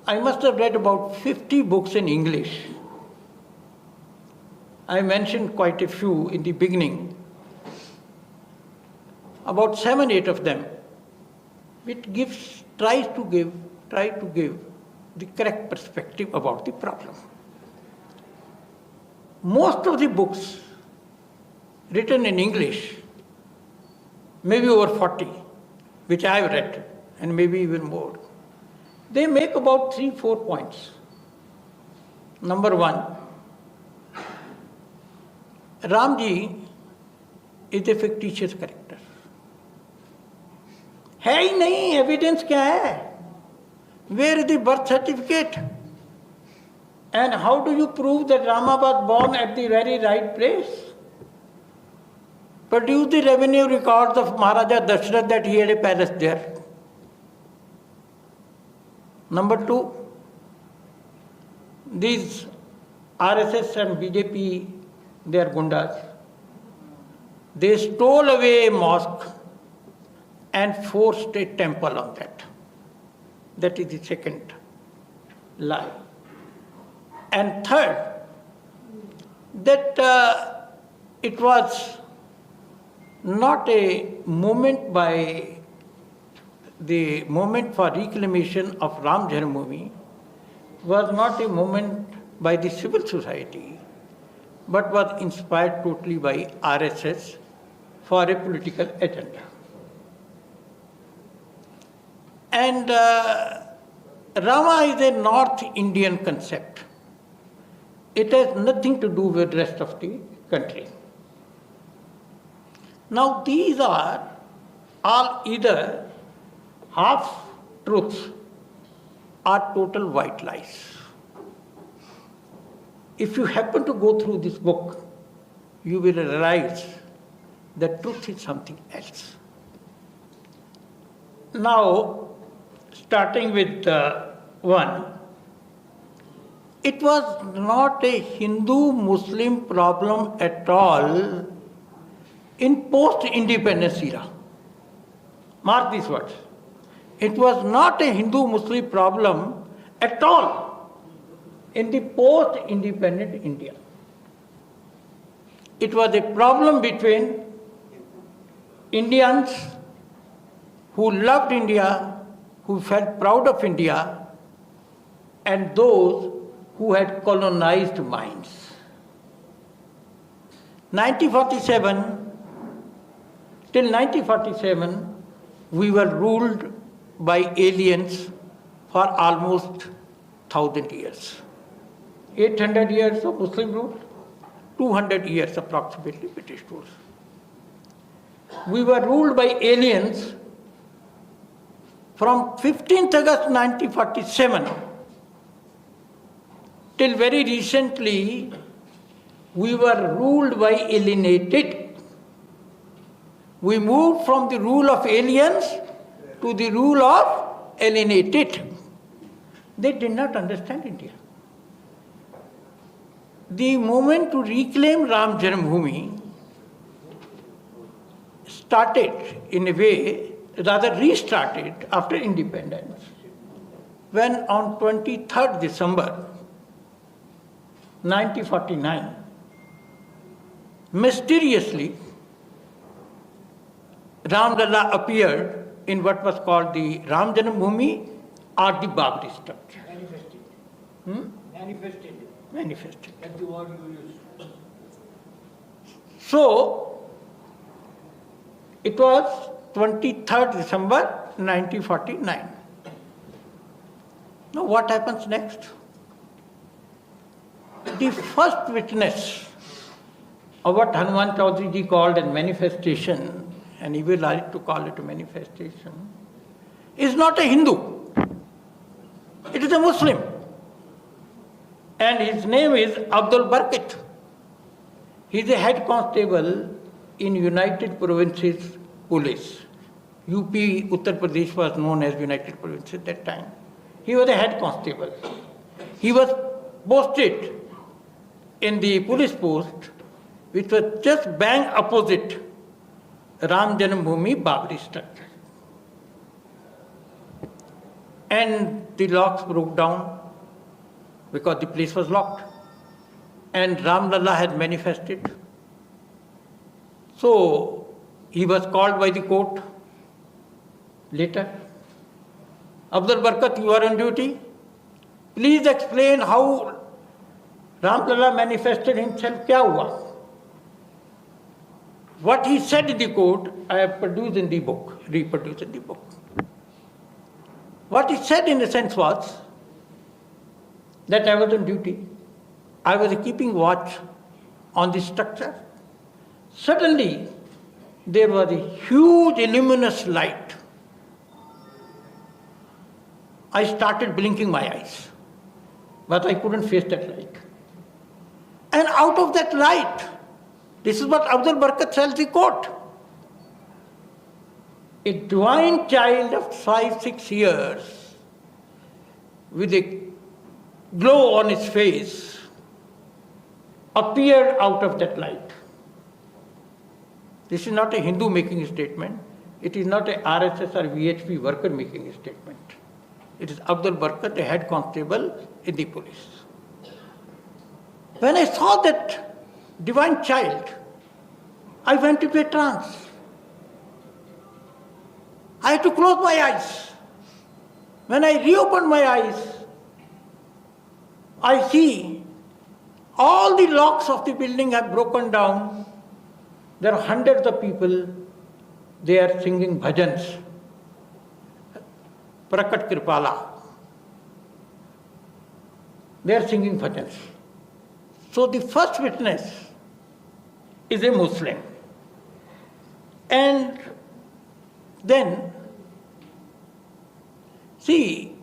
I must have read about 50 books in English. I mentioned quite a few in the beginning. About 7, 8 of them, it tries to give the correct perspective about the problem. most of the books written in English, maybe over 40, which I have read, and maybe even more, they make about 3-4 points. Number one, Ramji is a fictitious character. है ही नहीं, evidence क्या है? Where is the birth certificate? And how do you prove that Rama was born at the very right place? Produce the revenue records of Maharaja Dashrath that he had a palace there. Number two, these RSS and BJP, they are gundas. They stole away a mosque and forced a temple on that. That is the second lie. And third, that it was not a movement by the movement for reclamation of Ram Janmabhoomi was not a movement by the civil society, but was inspired totally by RSS for a political agenda. And Rama is a North Indian concept. It has nothing to do with the rest of the country. Now these are all either half truths or total white lies. If you happen to go through this book, you will realize that truth is something else. Now, starting with one, it was not a Hindu-Muslim problem at all in post-independence era. Mark these words. It was not a Hindu-Muslim problem at all in the post-independent India. It was a problem between Indians who loved India, who felt proud of India, and those who had colonized minds. 1947, till 1947, we were ruled by aliens for almost 1,000 years. 800 years of Muslim rule, 200 years approximately British rule. We were ruled by aliens from 15th August 1947 till very recently. We were ruled by alienated. We moved from the rule of aliens to the rule of alienated. They did not understand India. The movement to reclaim Ram Janmabhoomi started in a way, rather restarted after independence, when on 23rd December 1949, mysteriously, Ram Lalla appeared in what was called the Ram Janmabhoomi or the Babri structure. Manifested. Manifested. Manifested. That's the word you use. So, it was 23rd December 1949. Now what happens next? The first witness of what Hanuman Choudhary ji called a manifestation, and he will like to call it a manifestation, is not a Hindu. It is a Muslim. And his name is Abdul Barkat. He is a head constable in United Provinces Police. UP, Uttar Pradesh was known as United Provinces at that time. He was a head constable. He was posted in the police post, which was just bang opposite Ram Janmabhoomi Babri structure. And the locks broke down because the place was locked. And Ram Lalla had manifested. So he was called by the court later. Abdul Barkat, you are on duty. Please explain how Ramlala manifested himself, kya hua? What he said in the court, I have produced in the book, reproduced in the book. What he said in a sense was that I was on duty. I was keeping watch on the structure. Suddenly, there was a huge luminous light. I started blinking my eyes, but I couldn't face that light. And out of that light, this is what Abdul Barkat tells the court. A divine child of 5-6 years with a glow on his face appeared out of that light. This is not a Hindu making a statement. It is not a RSS or VHP worker making a statement. It is Abdul Barkat, a head constable in the police. When I saw that divine child, I went into a trance. I had to close my eyes. When I reopened my eyes, I see all the locks of the building have broken down. There are hundreds of people. They are singing bhajans. Prakat Kripala. They are singing bhajans. So the first witness is a Muslim. And then, see,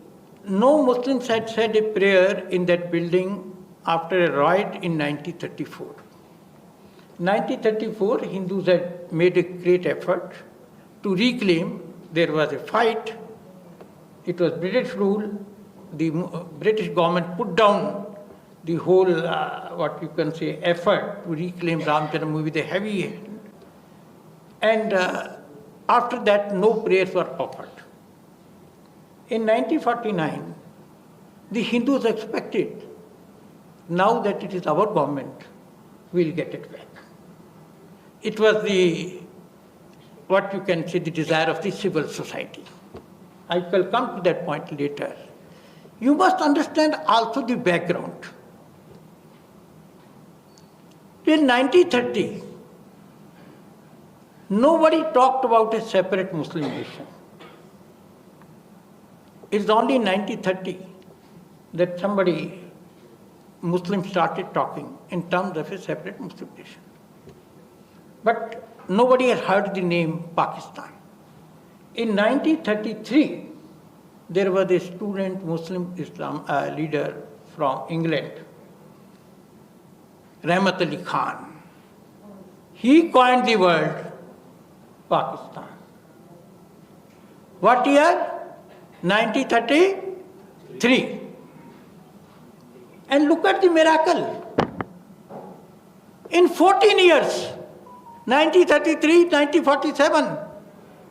no Muslims had said a prayer in that building after a riot in 1934. 1934, Hindus had made a great effort to reclaim. There was a fight. It was British rule. The British government put down the whole, what you can say, effort to reclaim Ram Janmabhoomi with a heavy hand. And after that, no prayers were offered. In 1949, the Hindus expected, now that it is our government, we'll get it back. It was the, what you can say, the desire of the civil society. I will come to that point later. You must understand also the background. Till 1930, nobody talked about a separate Muslim nation. It's only in 1930 that Muslims started talking in terms of a separate Muslim nation. But nobody had heard the name Pakistan. In 1933, there was a student Muslim Islam leader from England, Rahmat Ali Khan. He coined the word Pakistan. What year? 1933. And look at the miracle. In 14 years, 1933, 1947,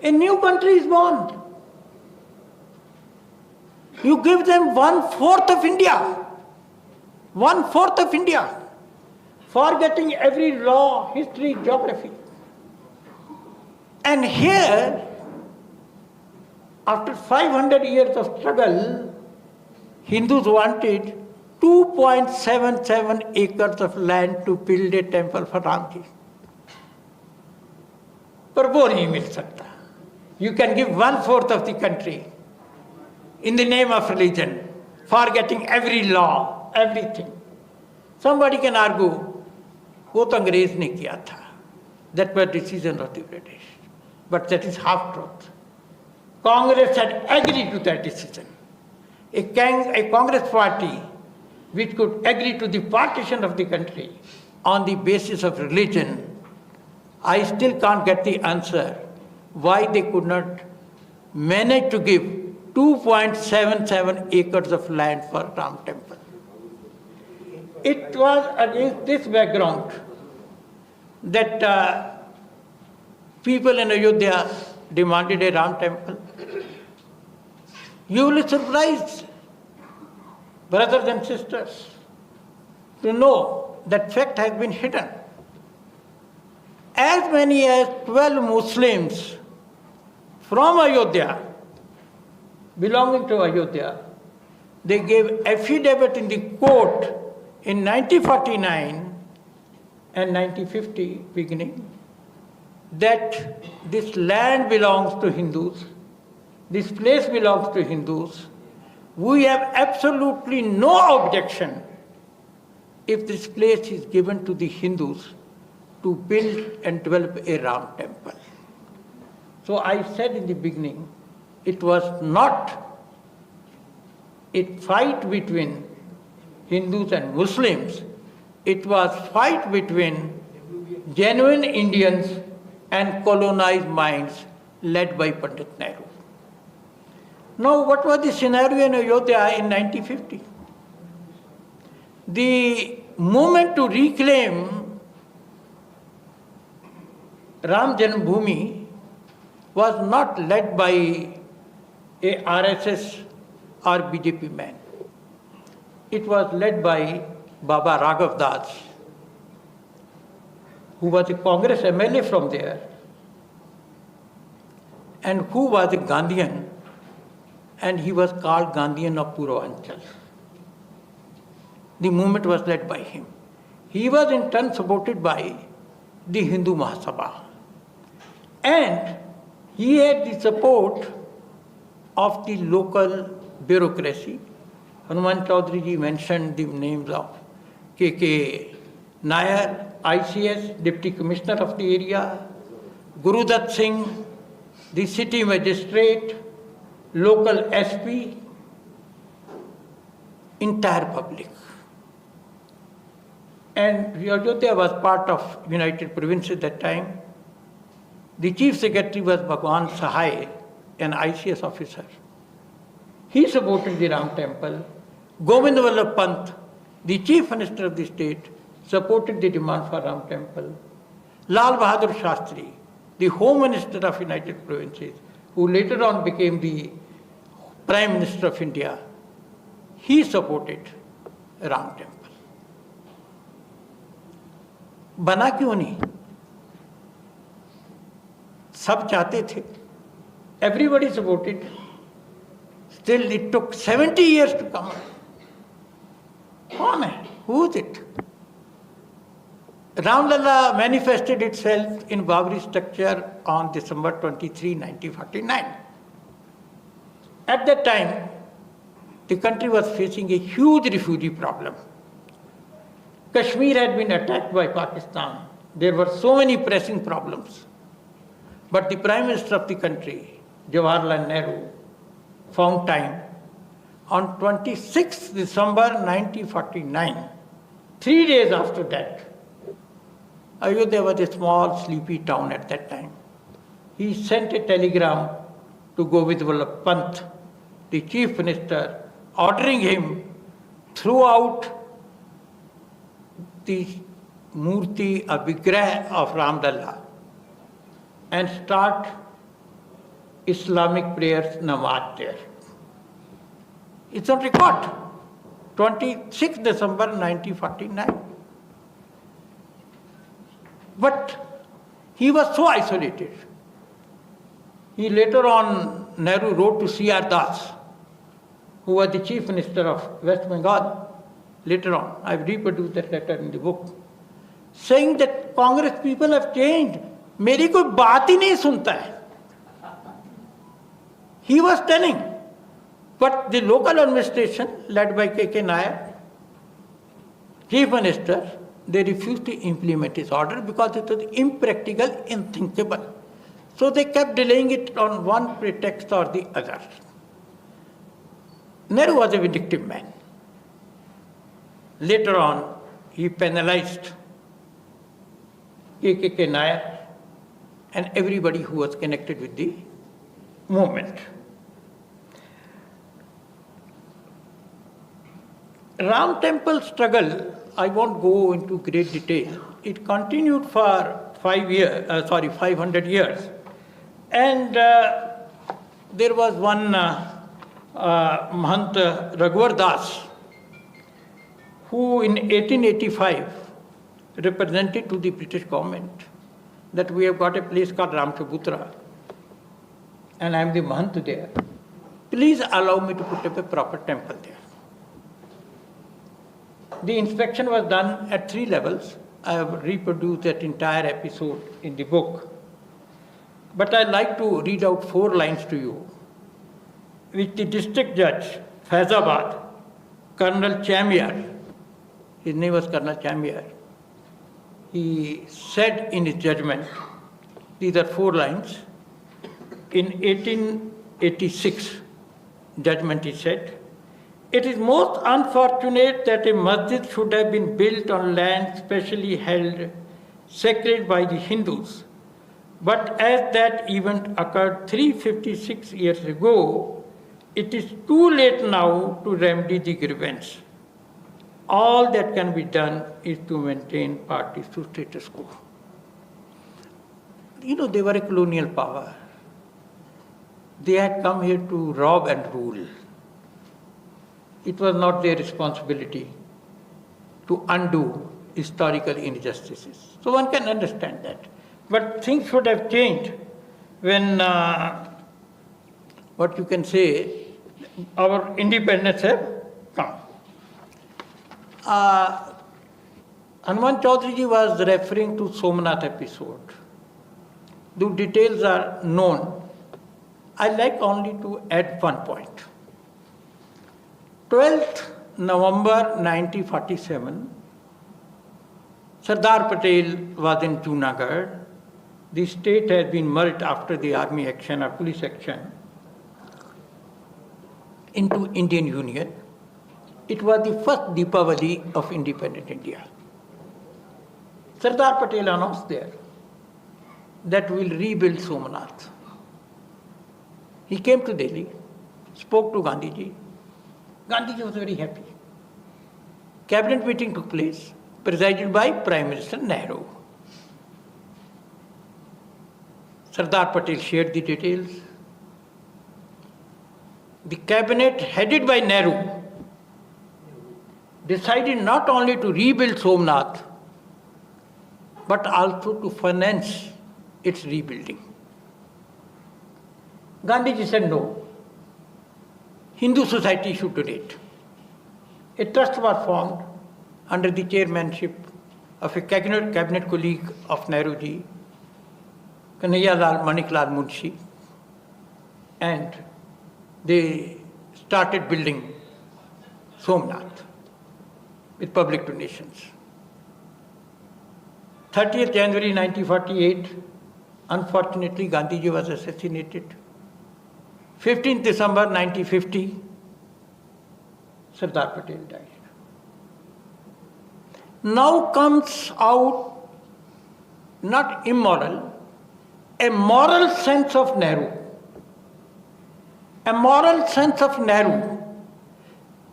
a new country is born. You give them 1/4 of India. 1/4 of India. Forgetting every law, history, geography. And here, after 500 years of struggle, Hindus wanted 2.77 acres of land to build a temple for Ramji. पर वो नहीं मिल सकता. You can give 1/4 of the country in the name of religion, forgetting every law, everything. Somebody can argue, वो तो अंग्रेज ने किया था. That was decision of the British. But that is half truth. Congress had agreed to that decision. A Congress party which could agree to the partition of the country on the basis of religion, I still can't get the answer why they could not manage to give 2.77 acres of land for Ram temple. It was against this background that people in Ayodhya demanded a Ram temple. You will be surprised, brothers and sisters, to know that fact has been hidden. As many as 12 Muslims from Ayodhya, belonging to Ayodhya, they gave affidavit in the court in 1949 and 1950 beginning, that this land belongs to Hindus, this place belongs to Hindus. We have absolutely no objection if this place is given to the Hindus to build and develop a Ram temple. So I said in the beginning, it was not a fight between Hindus and Muslims. It was fight between genuine Indians and colonized minds led by Pandit Nehru. Now, what was the scenario in Ayodhya in 1950? The movement to reclaim Ram Janmabhoomi was not led by a RSS or BJP man. It was led by Baba Raghav Das, who was a Congress MLA from there and who was a Gandhian, and he was called Gandhian of Purvanchal. The movement was led by him. He was in turn supported by the Hindu Mahasabha. And he had the support of the local bureaucracy. Hanuman Choudhary ji mentioned the names of K.K. Nair, ICS, Deputy Commissioner of the area, Gurudat Singh, the city magistrate, local SP, entire public. And Ayodhya was part of United Provinces at that time. The Chief Secretary was Bhagwan Sahai, an ICS officer. He supported the Ram Temple. Govind Vallabh Pant, the Chief Minister of the state, supported the demand for Ram Temple. Lal Bahadur Shastri, the Home Minister of United Provinces, who later on became the Prime Minister of India, he supported Ram Temple. बना क्यों नहीं? सब चाहते थे. Everybody supported. Still, it took 70 years to come. कौन है? Who is it? Ramlala manifested itself in Babri structure on December 23, 1949. At that time, the country was facing a huge refugee problem. Kashmir had been attacked by Pakistan. There were so many pressing problems. But the Prime Minister of the country, Jawaharlal Nehru, found time. On 26 December 1949, 3 days after that, Ayodhya was a small, sleepy town at that time. He sent a telegram to Govind Vallabh Pant, the Chief Minister, ordering him throughout the Murti, a Vigrah of Ramlalla, and start Islamic prayers, namaz there. It's on record. 26 December 1949. But he was so isolated. He later on, Nehru wrote to C.R. Das, who was the Chief Minister of West Bengal. Later on, I've reproduced that letter in the book, saying that Congress people have changed. मेरी कोई बात ही नहीं सुनता है. He was telling, but the local administration led by K.K. Nair, Chief Minister, they refused to implement his order because it was impractical, unthinkable. So they kept delaying it on one pretext or the other. Nehru was a vindictive man. Later on, he penalized K.K. Nair and everybody who was connected with the movement. Ram Temple struggle, I won't go into great detail. It continued for 500 years. And there was one Mahant Raghuvar Das, who in 1885 represented to the British government that we have got a place called Ramchabutra and I am the Mahant there. Please allow me to put up a proper temple there. The inspection was done at 3 levels. I have reproduced that entire episode in the book. But I'd like to read out 4 lines to you, which the district judge, Faizabad, Colonel Chamiar, his name was Colonel Chamiar, he said in his judgment, these are 4 lines. In 1886 judgment, he said, "It is most unfortunate that a masjid should have been built on land specially held sacred by the Hindus. But as that event occurred 356 years ago, it is too late now to remedy the grievance. All that can be done is to maintain parties to status quo." You know, they were a colonial power. They had come here to rob and rule. It was not their responsibility to undo historical injustices. So one can understand that. But things should have changed when, what you can say, our independence have come. Hanuman Choudhary was referring to Somnath episode. The details are known. I like only to add one point. 12th November 1947, Sardar Patel was in Junagadh. The state has been merged after the army action or police action into Indian Union. It was the first Deepavali of independent India. Sardar Patel announced there that we will rebuild Somnath. He came to Delhi, spoke to Gandhiji. Gandhiji was very happy. Cabinet meeting took place, presided by Prime Minister Nehru. Sardar Patel shared the details. The cabinet headed by Nehru decided not only to rebuild Somnath, but also to finance its rebuilding. Gandhiji said no. Hindu society should donate. A trust was formed under the chairmanship of a cabinet colleague of Nehruji, Kanhaiyalal Maniklal Munshi, and they started building Somnath with public donations. 30th January 1948, unfortunately, Gandhiji was assassinated. 15th December 1950, Sardar Patel died. Now comes out not immoral, a moral sense of Nehru. A moral sense of Nehru.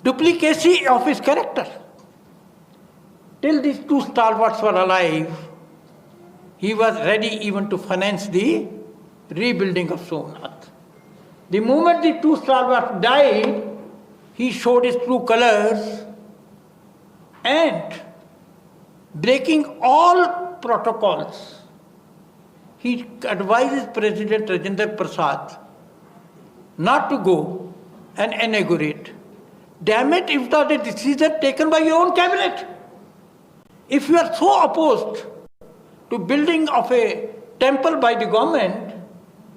Duplicacy of his character. Till these 2 stalwarts were alive, he was ready even to finance the rebuilding of Somnath. The moment the 2 stalwarts died, he showed his true colors and, breaking all protocols, he advises President Rajendra Prasad not to go and inaugurate. Damn it, if that is a decision taken by your own cabinet. If you are so opposed to building of a temple by the government,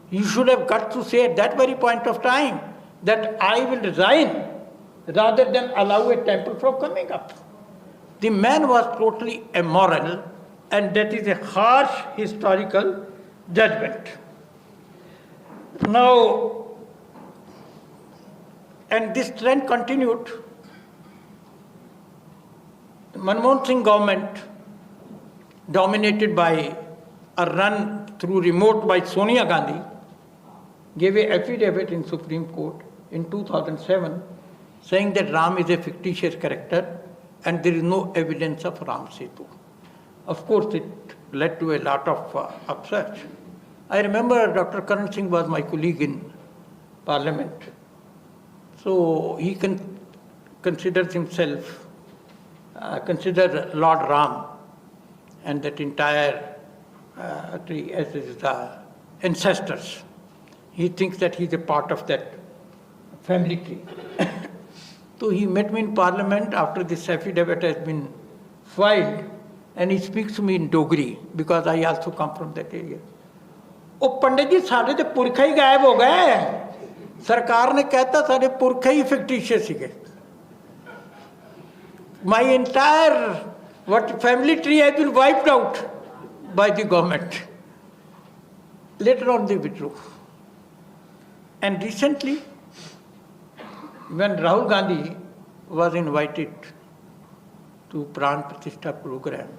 you should have got to say at that very point of time that I will resign rather than allow a temple from coming up. The man was totally immoral, and that is a harsh historical judgment. Now, and this trend continued. The Manmohan Singh government, dominated by a run through remote by Sonia Gandhi, gave an affidavit in Supreme Court in 2007 saying that Ram is a fictitious character and there is no evidence of Ram Setu. Of course, it led to a lot of upset. I remember Dr. Karan Singh was my colleague in Parliament. So he considers himself, consider Lord Ram and that entire tree as his ancestors. He thinks that he's a part of that family tree. So he met me in Parliament after this affidavit has been filed, and he speaks to me in Dogri because I also come from that area. ओ पंडित जी साढ़े तो पुरखे ही गायब हो गए, सरकार ने कहता साढ़े पुरखे ही फिक्टिशियस ही. My entire family tree has been wiped out by the government. Later on they withdrew. And recently, when Rahul Gandhi was invited to Pran Pratishtha program,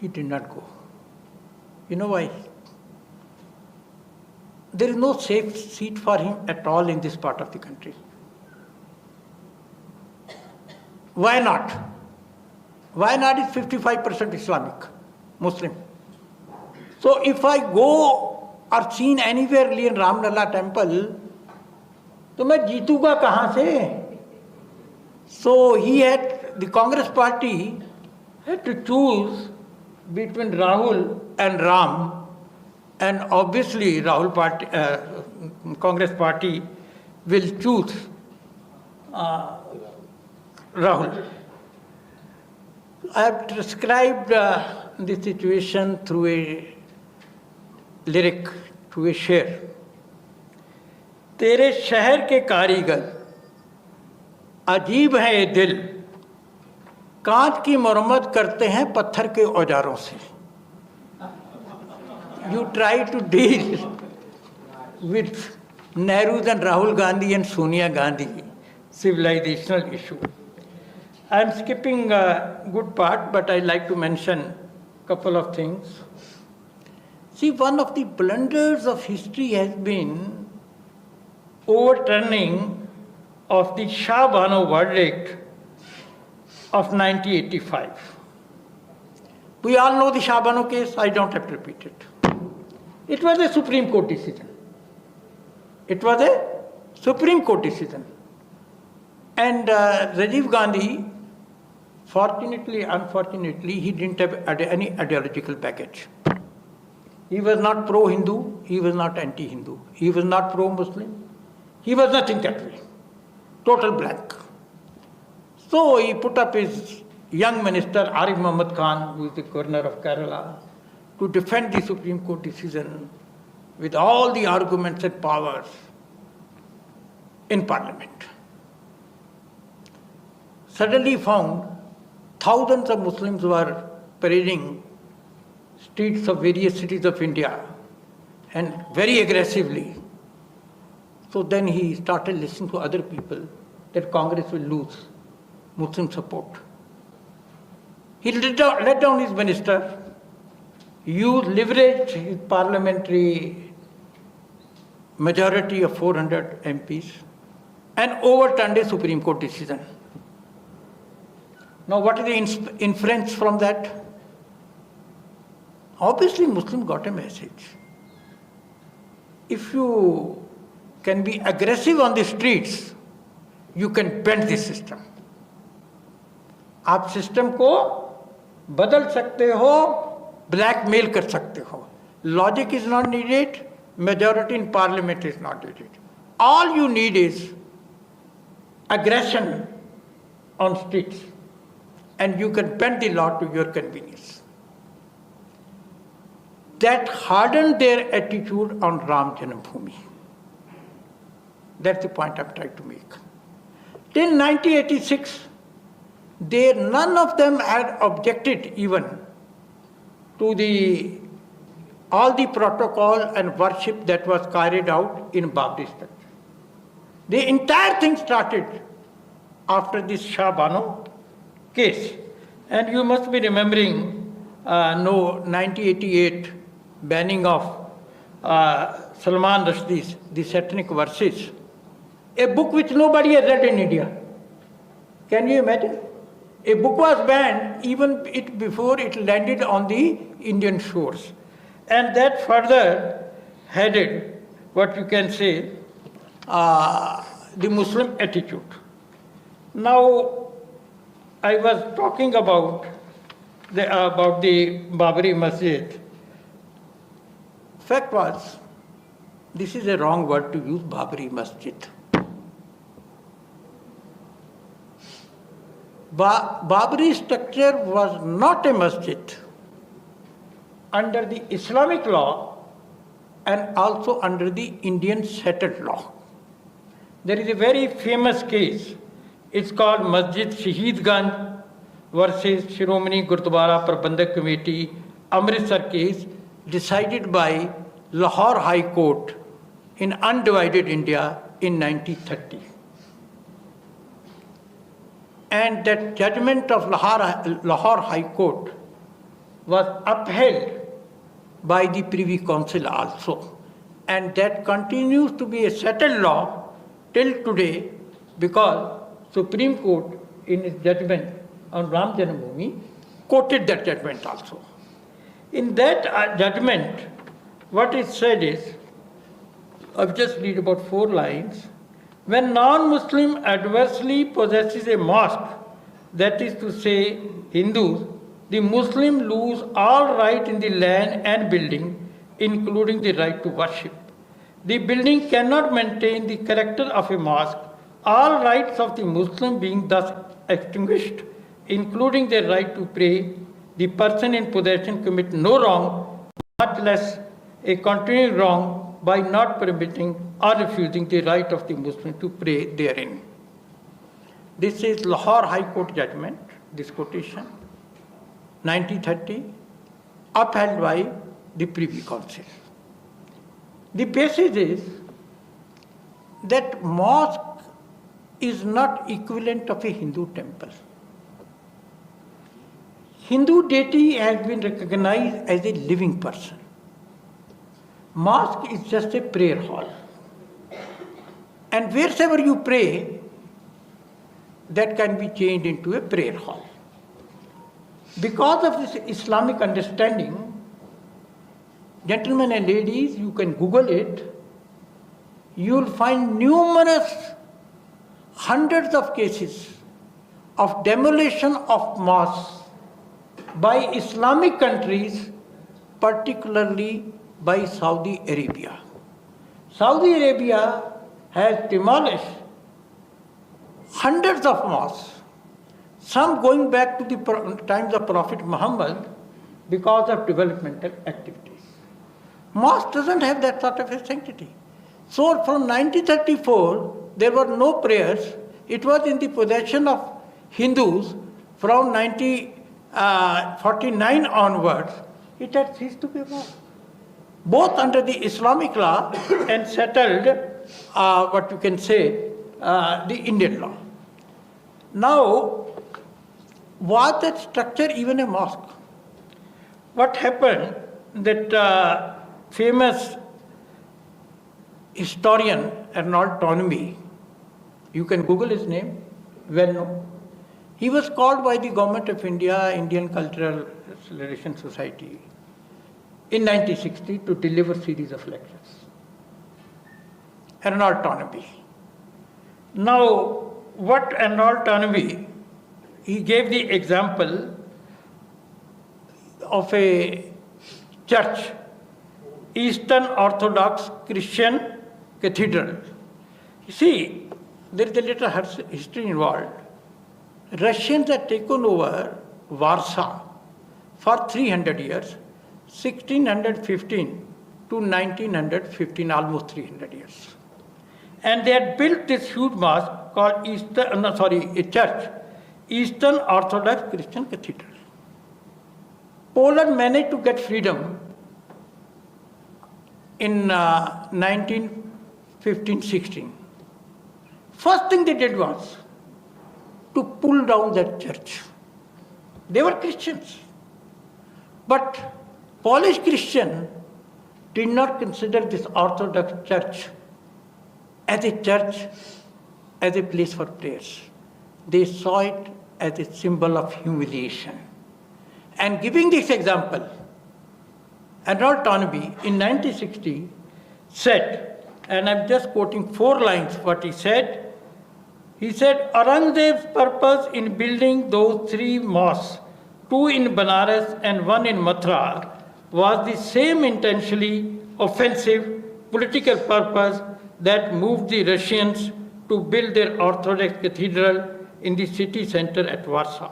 he did not go. You know why? There is no safe seat for him at all in this part of the country. Why not? Why not is 55% Islamic, Muslim. So if I go or seen anywhere in Ramlala temple, तो मैं जीतूंगा कहाँ से? So he had, the Congress party had to choose between Rahul and Ram, and obviously Congress party will choose Rahul. I have described the situation through a lyric, through a शेर. तेरे शहर के कारीगर अजीब है ये दिल, कांच की मरम्मत करते हैं पत्थर के औजारों से. You try to deal with Nehru's and Rahul Gandhi and Sonia Gandhi civilizational issue. I am skipping a good part, but I like to mention a couple of things. See, one of the blunders of history has been overturning of the Shah Bano verdict of 1985. We all know the Shah Bano case, I don't have to repeat it. It was a Supreme Court decision. It was a Supreme Court decision. And Rajiv Gandhi, fortunately, unfortunately, he didn't have any ideological baggage. He was not pro-Hindu, he was not anti-Hindu, he was not pro-Muslim, he was nothing that way. Total blank. So he put up his young minister, Arif Muhammad Khan, who is the governor of Kerala, to defend the Supreme Court decision with all the arguments and powers in Parliament. Suddenly found thousands of Muslims were parading streets of various cities of India and very aggressively. So then he started listening to other people that Congress will lose Muslim support. He let down his minister, leveraged his parliamentary majority of 400 MPs and overturned a Supreme Court decision. Now what is the inference from that? Obviously Muslim got a message. If you can be aggressive on the streets, you can bend the system. आप system को बदल सकते हो, blackmail कर सकते हो. Logic is not needed, majority in parliament is not needed. All you need is aggression on streets, and you can bend the law to your convenience. That hardened their attitude on Ram Janambhoomi. That's the point I'm trying to make. Till 1986, none of them had objected even to all the protocol and worship that was carried out in Babri structure. The entire thing started after this Shah Bano case. And you must be remembering 1988 banning of Salman Rushdie's The Satanic Verses, a book which nobody has read in India. Can you imagine? A book was banned even before it landed on the Indian shores. And that further headed what you can say the Muslim attitude. Now, I was talking about the Babri Masjid. Fact was, this is a wrong word to use, Babri Masjid. Babri structure was not a masjid under the Islamic law and also under the Indian settled law. There is a very famous case. It's called Masjid Shaheed Ganj versus Shiromani Gurdwara Prabandhak Committee, Amritsar case, decided by Lahore High Court in undivided India in 1930. And that judgment of Lahore High Court was upheld by the Privy Council also. And that continues to be a settled law till today, because Supreme Court in its judgment on Ram Janmabhoomi quoted that judgment also. In that judgment, what is said is, I'll just read about 4 lines. When non-Muslim adversely possesses a mosque, that is to say Hindus, the Muslim lose all right in the land and building, including the right to worship. The building cannot maintain the character of a mosque, all rights of the Muslim being thus extinguished, including their right to pray. The person in possession commits no wrong, much less a continuing wrong, by not permitting or refusing the right of the Muslim to pray therein. This is Lahore High Court judgment, this quotation, 1930, upheld by the Privy Council. The basis is that mosque is not equivalent of a Hindu temple. Hindu deity has been recognized as a living person. Mosque is just a prayer hall. And wherever you pray, that can be changed into a prayer hall. Because of this Islamic understanding, gentlemen and ladies, you can Google it, you will find numerous, hundreds of cases of demolition of mosques by Islamic countries, particularly by Saudi Arabia. Saudi Arabia has demolished hundreds of mosques, some going back to the times of Prophet Muhammad because of developmental activities. Mosque doesn't have that sort of a sanctity. So from 1934, there were no prayers. It was in the possession of Hindus. From 1949 onwards, it had ceased to be a mosque, both under the Islamic law and settled, what you can say, the Indian law. Now, was that structure even a mosque? What happened that famous historian Arnold Toynbee, you can Google his name, well known. He was called by the Government of India, Indian Cultural Relations Society, in 1960 to deliver series of lectures. Arnold Toynbee. Now, what Arnold Toynbee, he gave the example of a church, Eastern Orthodox Christian Cathedral. You see, there is a little history involved. Russians had taken over Warsaw for 300 years, 1615 to 1915, almost 300 years. And they had built this huge mosque called a church, Eastern Orthodox Christian Cathedral. Poland managed to get freedom in 1915-16. First thing they did was to pull down that church. They were Christians. But Polish Christians did not consider this Orthodox church as a place for prayers. They saw it as a symbol of humiliation. And giving this example, Arnold Toynbee in 1960 said, and I'm just quoting 4 lines what he said. He said, Aurangzeb's purpose in building those 3 mosques, 2 in Banaras and 1 in Mathura, was the same intentionally offensive political purpose that moved the Russians to build their Orthodox cathedral in the city center at Warsaw.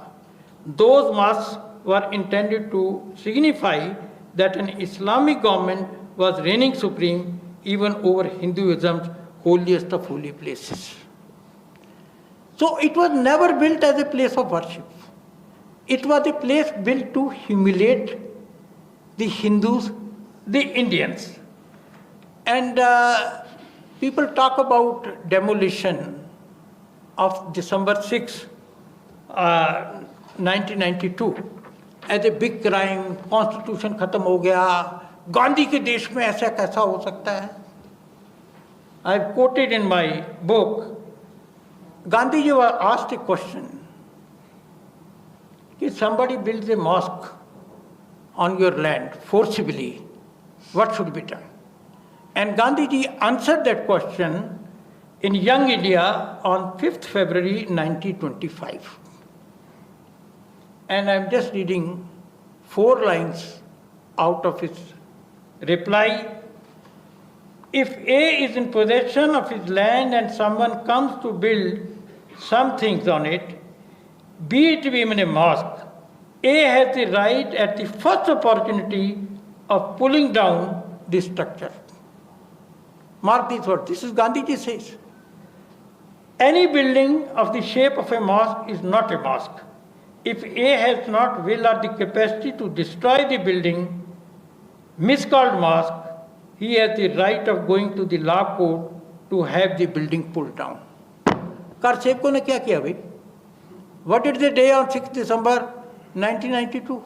Those mosques were intended to signify that an Islamic government was reigning supreme even over Hinduism's holiest of holy places. So it was never built as a place of worship. It was a place built to humiliate the Hindus, the Indians. And people talk about demolition of December 6, 1992 as a big crime, constitution khatam ho gaya, Gandhi ke desh mein aisa kaisa ho sakta hai? I've quoted in my book, Gandhiji was asked a question, if somebody builds a mosque on your land forcibly, what should be done? And Gandhiji answered that question in Young India on 5th February 1925. And I'm just reading 4 lines out of his reply. If A is in possession of his land and someone comes to build some things on it, be it even a mosque, A has the right at the first opportunity of pulling down this structure. Mark these words. This is Gandhiji says. Any building of the shape of a mosque is not a mosque. If A has not will or the capacity to destroy the building, miscalled mosque, he has the right of going to the law court to have the building pulled down. Karsevko ne kya kiya bhai? What did they do on 6th December 1992?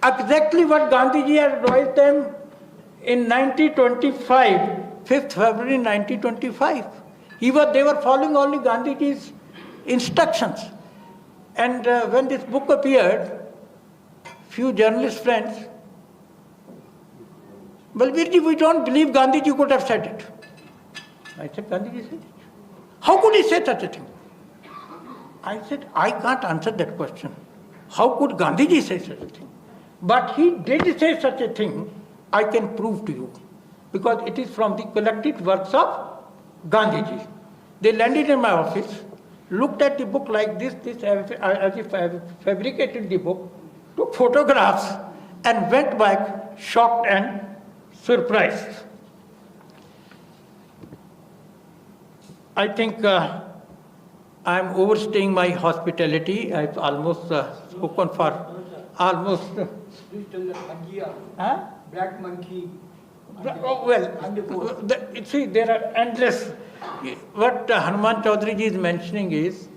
Exactly what Gandhiji had advised them in 1925, 5th February 1925. They were following only Gandhiji's instructions. And when this book appeared, few journalist friends, Balbir ji, we don't believe Gandhiji could have said it. I said, Gandhiji said it. How could he say such a thing? I said, I can't answer that question. How could Gandhiji say such a thing? But he did say such a thing, I can prove to you. Because it is from the collected works of Gandhiji. They landed in my office, looked at the book like this, as if I have fabricated the book, took photographs, and went back shocked and surprised. I think I am overstaying my hospitality. I've almost spoken for almost. Black monkey. Oh, well, see, there are endless. What Hanuman Choudhary ji is mentioning is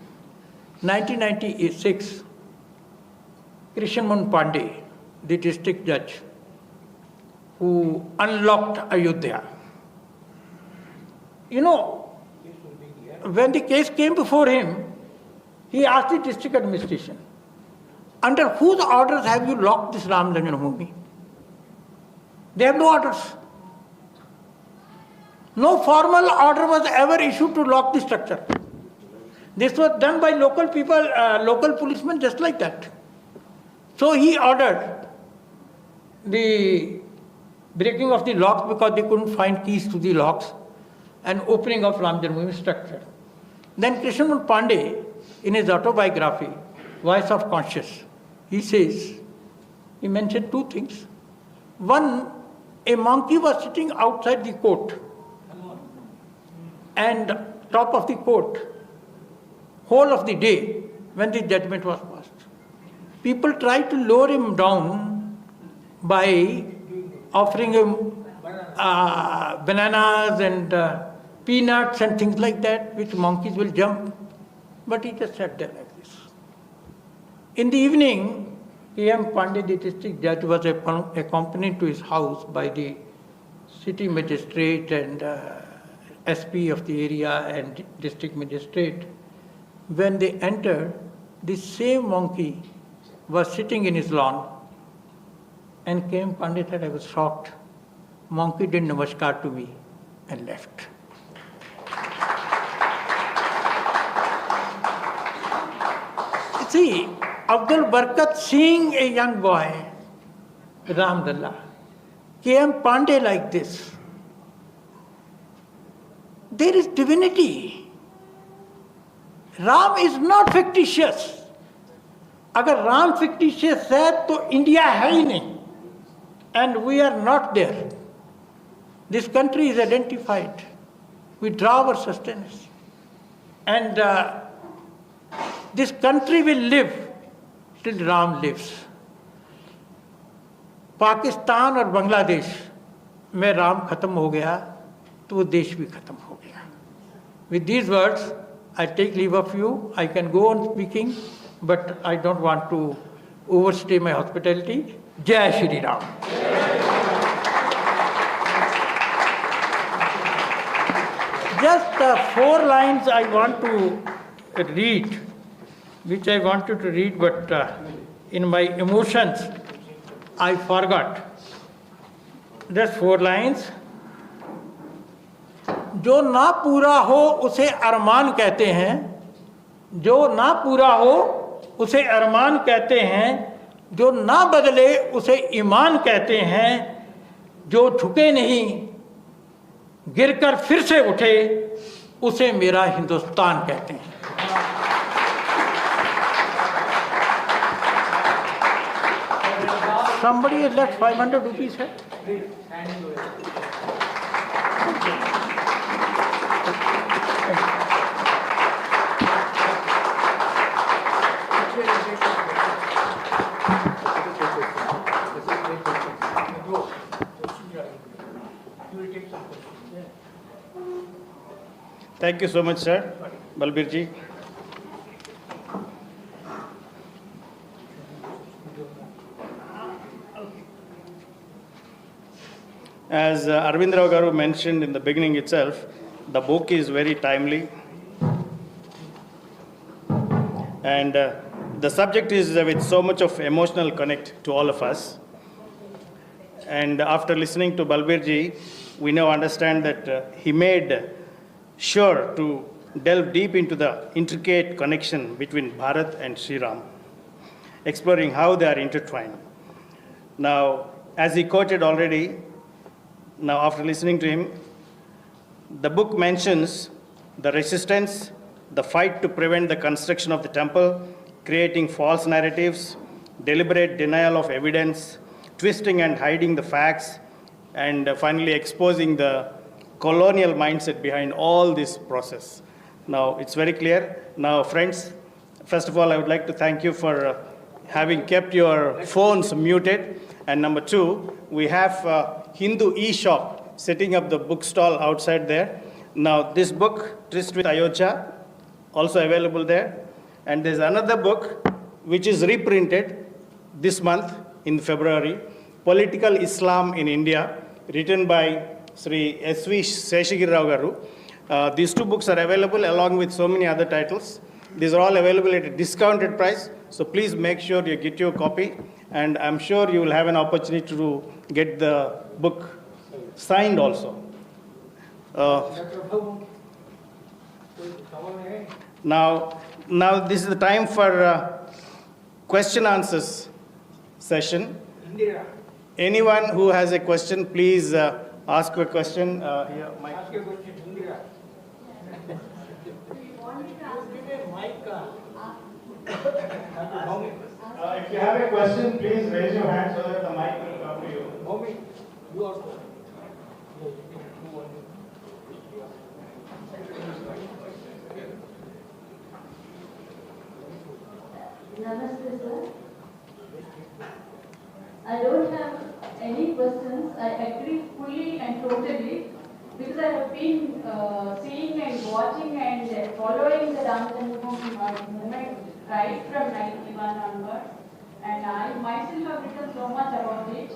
1996, Krishnamon Pandey, the district judge, who unlocked Ayodhya. You know, when the case came before him, he asked the district administration, under whose orders have you locked this Ram Janmabhoomi? They have no orders. No formal order was ever issued to lock the structure. This was done by local people, local policemen, just like that. So he ordered the breaking of the locks because they couldn't find keys to the locks and opening of Ram Janmabhoomi structure. Then Krishnamon Pandey, in his autobiography, Voice of Conscience, he says, he mentioned 2 things. One, a monkey was sitting outside the court and top of the court whole of the day when the judgment was passed. People tried to lower him down by offering him bananas and peanuts and things like that, which monkeys will jump. But he just sat there like this. In the evening, A.M. Pandey, the district judge, was accompanied to his house by the city magistrate and SP of the area and district magistrate. When they entered, the same monkey was sitting in his lawn, and K.M. Pandey said, I was shocked. Monkey did namaskar to me and left. See, Abdul Barkat seeing a young boy, Ramdallah, K.M. Pandey like this, there is divinity. Ram is not fictitious. अगर Ram fictitious है तो India है ही नहीं. And we are not there. This country is identified. We draw our sustenance. And this country will live till Ram lives. Pakistan और बांग्लादेश में राम खत्म हो गया तो वो देश भी खत्म हो गया. With these words, I take leave of you. I can go on speaking, but I don't want to overstay my hospitality. Jai Shri Ram. Just 4 lines I want to read, which I wanted to read, but in my emotions, I forgot. Just 4 lines. जो ना पूरा हो उसे अरमान कहते हैं. जो ना पूरा हो उसे अरमान कहते हैं. जो ना बदले उसे ईमान कहते हैं. जो झुके नहीं गिरकर फिर से उठे उसे मेरा हिंदुस्तान कहते हैं. Somebody has left 500 rupees है. Thank you so much, sir. Balbir ji. As Aravind Rao Garu mentioned in the beginning itself, the book is very timely. And the subject is with so much of emotional connect to all of us. And after listening to Balbir ji, we now understand that he made sure to delve deep into the intricate connection between Bharat and Sri Ram, exploring how they are intertwined. Now, as he quoted already, now after listening to him, the book mentions the resistance, the fight to prevent the construction of the temple, creating false narratives, deliberate denial of evidence, twisting and hiding the facts, and finally exposing the colonial mindset behind all this process. Now, it's very clear. Now, friends, first of all, I would like to thank you for having kept your phones muted. And number 2, we have Hindu e-shop setting up the bookstall outside there. Now, this book, Tryst with Ayodhya, also available there. And there's another book which is reprinted this month in February, Political Islam in India, written by Sri S.V. Seshagiri Rao Garu. These 2 books are available along with so many other titles. These are all available at a discounted price. So please make sure you get your copy. And I'm sure you will have an opportunity to get the book signed also. Now this is the time for question answers session. Anyone who has a question, please ask a question. Here, Mike. Ask a question, Indira. If you have a question, please raise your hand so that the mic will come to you. Mommy, you also. Namaste, sir. I don't have any questions. I agree fully and totally because I have been seeing and watching and following the Ramadan movement right from 91 onwards, and I myself have written so much about it.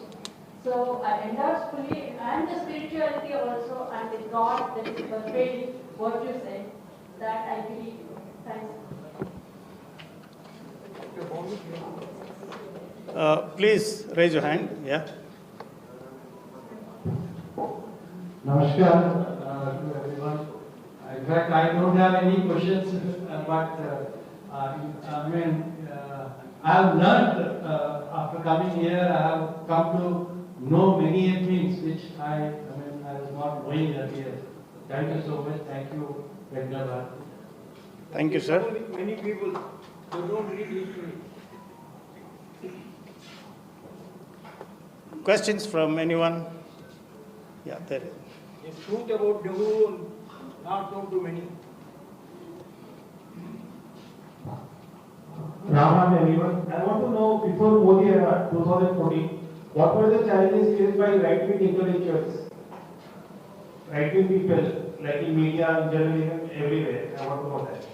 So I endorse fully, and the spirituality also, and the God that is pervading what you said. That I believe. Thanks. Please raise your hand. Yeah. Namaskar to everyone. In fact, I don't have any questions, but I have learned after coming here. I have come to know many things which I was not knowing earlier. Thank you so much. Thank you, Venkat. Thank you, sir. Many people, they don't read history. Questions from anyone? Yeah, there is. The truth about Nehru not known to many. Raman, anyone? I want to know, before Modi era, 2014, what were the challenges faced by right-wing intellectuals, right-wing people, like in media, in journalism, everywhere? I want to know that.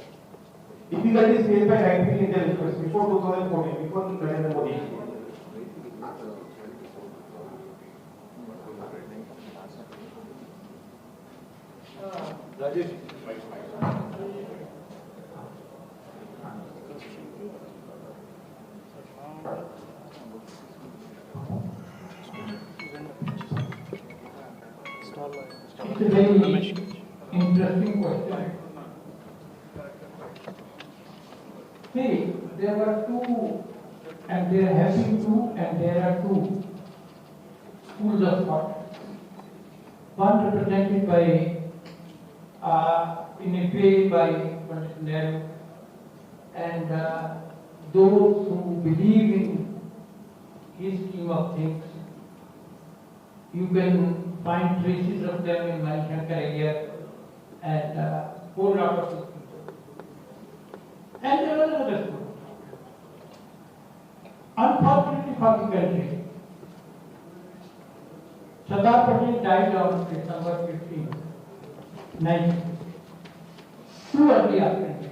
Difficulties faced by right-wing intellectuals before 2014, before Narendra Modi. Rajesh. It's a very interesting question. See, there were two, and there have been two, and there are two schools of thought. One represented by, in a way, by Pandit Nehru, and those who believe in his scheme of things. You can find traces of them in Manishankar Iyer and whole lot of people. And there was another school. Unfortunately for the country, Sardar Patel died on December 15, 19. Too early after it.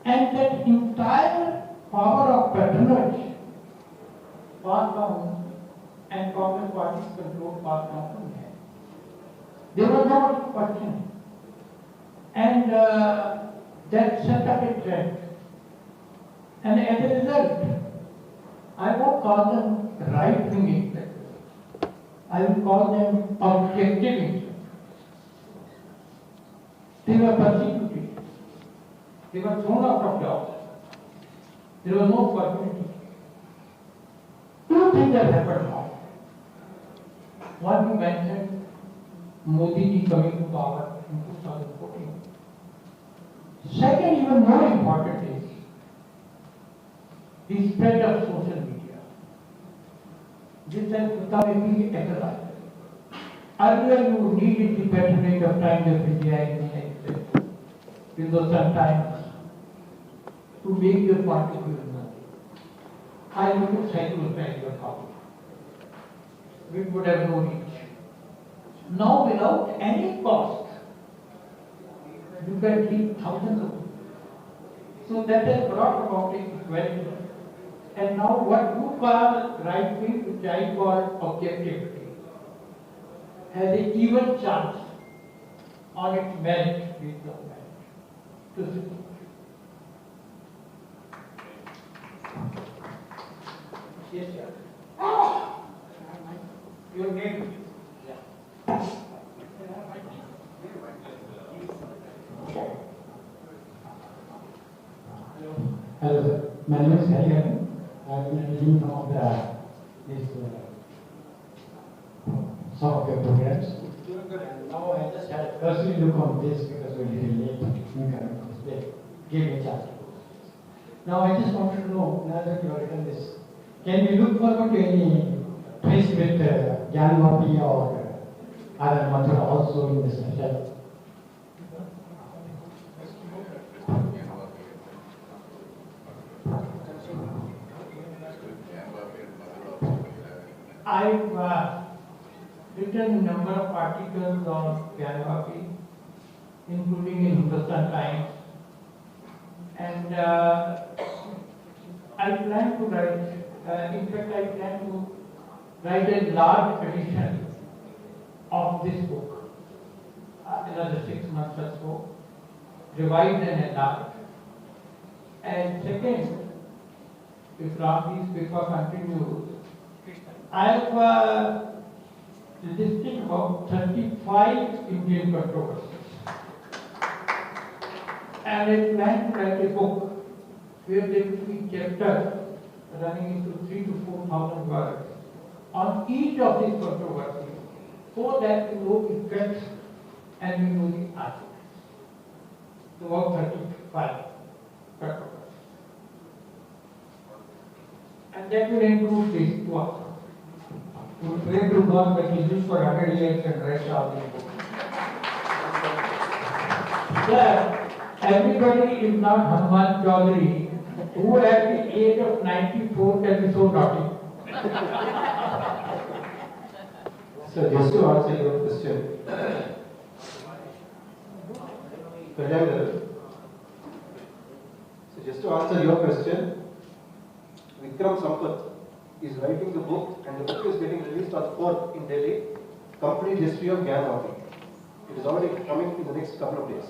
And that entire power of patronage passed down and Congress party's control passed down from there. There was no much question. And that set up a trend. And as a result, I won't call them right-wing intellectuals. I will call them objective intellectuals. They were persecuted. They were thrown out of jobs. There was no opportunity. Two things have happened now. One, you mentioned Modi ji coming to power in 2014. Second, even more important is the spread of social media. This has become a big exercise. Earlier, you needed the patronage of Times of India in the United States, Hindustan Times, to make your point of view known. I would cycle back your copy. We would have no reach. Now, without any cost, you can reach thousands of people. So that has brought about equality. And now what you call right wing, which I call objectivity, has an even chance on its merit with the merit to succeed. Yes, sir. Your name? Hello, sir. My name is Ayodhya. I've been reading some of some of your programs. Now I just had a cursory look on this because we're little late. You gave me a chance. Now I just wanted to know, now that you have written this, can we look forward to any trace with Janmati or other Mathura also in this special? I've written a number of articles on Janmati, including in Hindustan Times, and I plan to write, in fact I plan to write a large edition of this book, another 6 months or so, revised and enlarged. And second, if Ramji's paper continues, I have listed about 35 Indian controversies. And I plan to write a book where there will be chapters running into 3,000 to 4,000 words on each of these controversies, so that we know the facts and we know the arguments. to about 35 petrol. And that will include this one. We pray to God that He lives for 100 years and writes all these books. Sir, everybody is not Hanuman Choudhary, who at the age of 94 can be so naughty. So just to answer your question, so just to answer your question, Vikram Sampath is writing the book and the book is getting released on 4th in Delhi, Complete History of Gang Hockey. It is already coming in the next couple of days.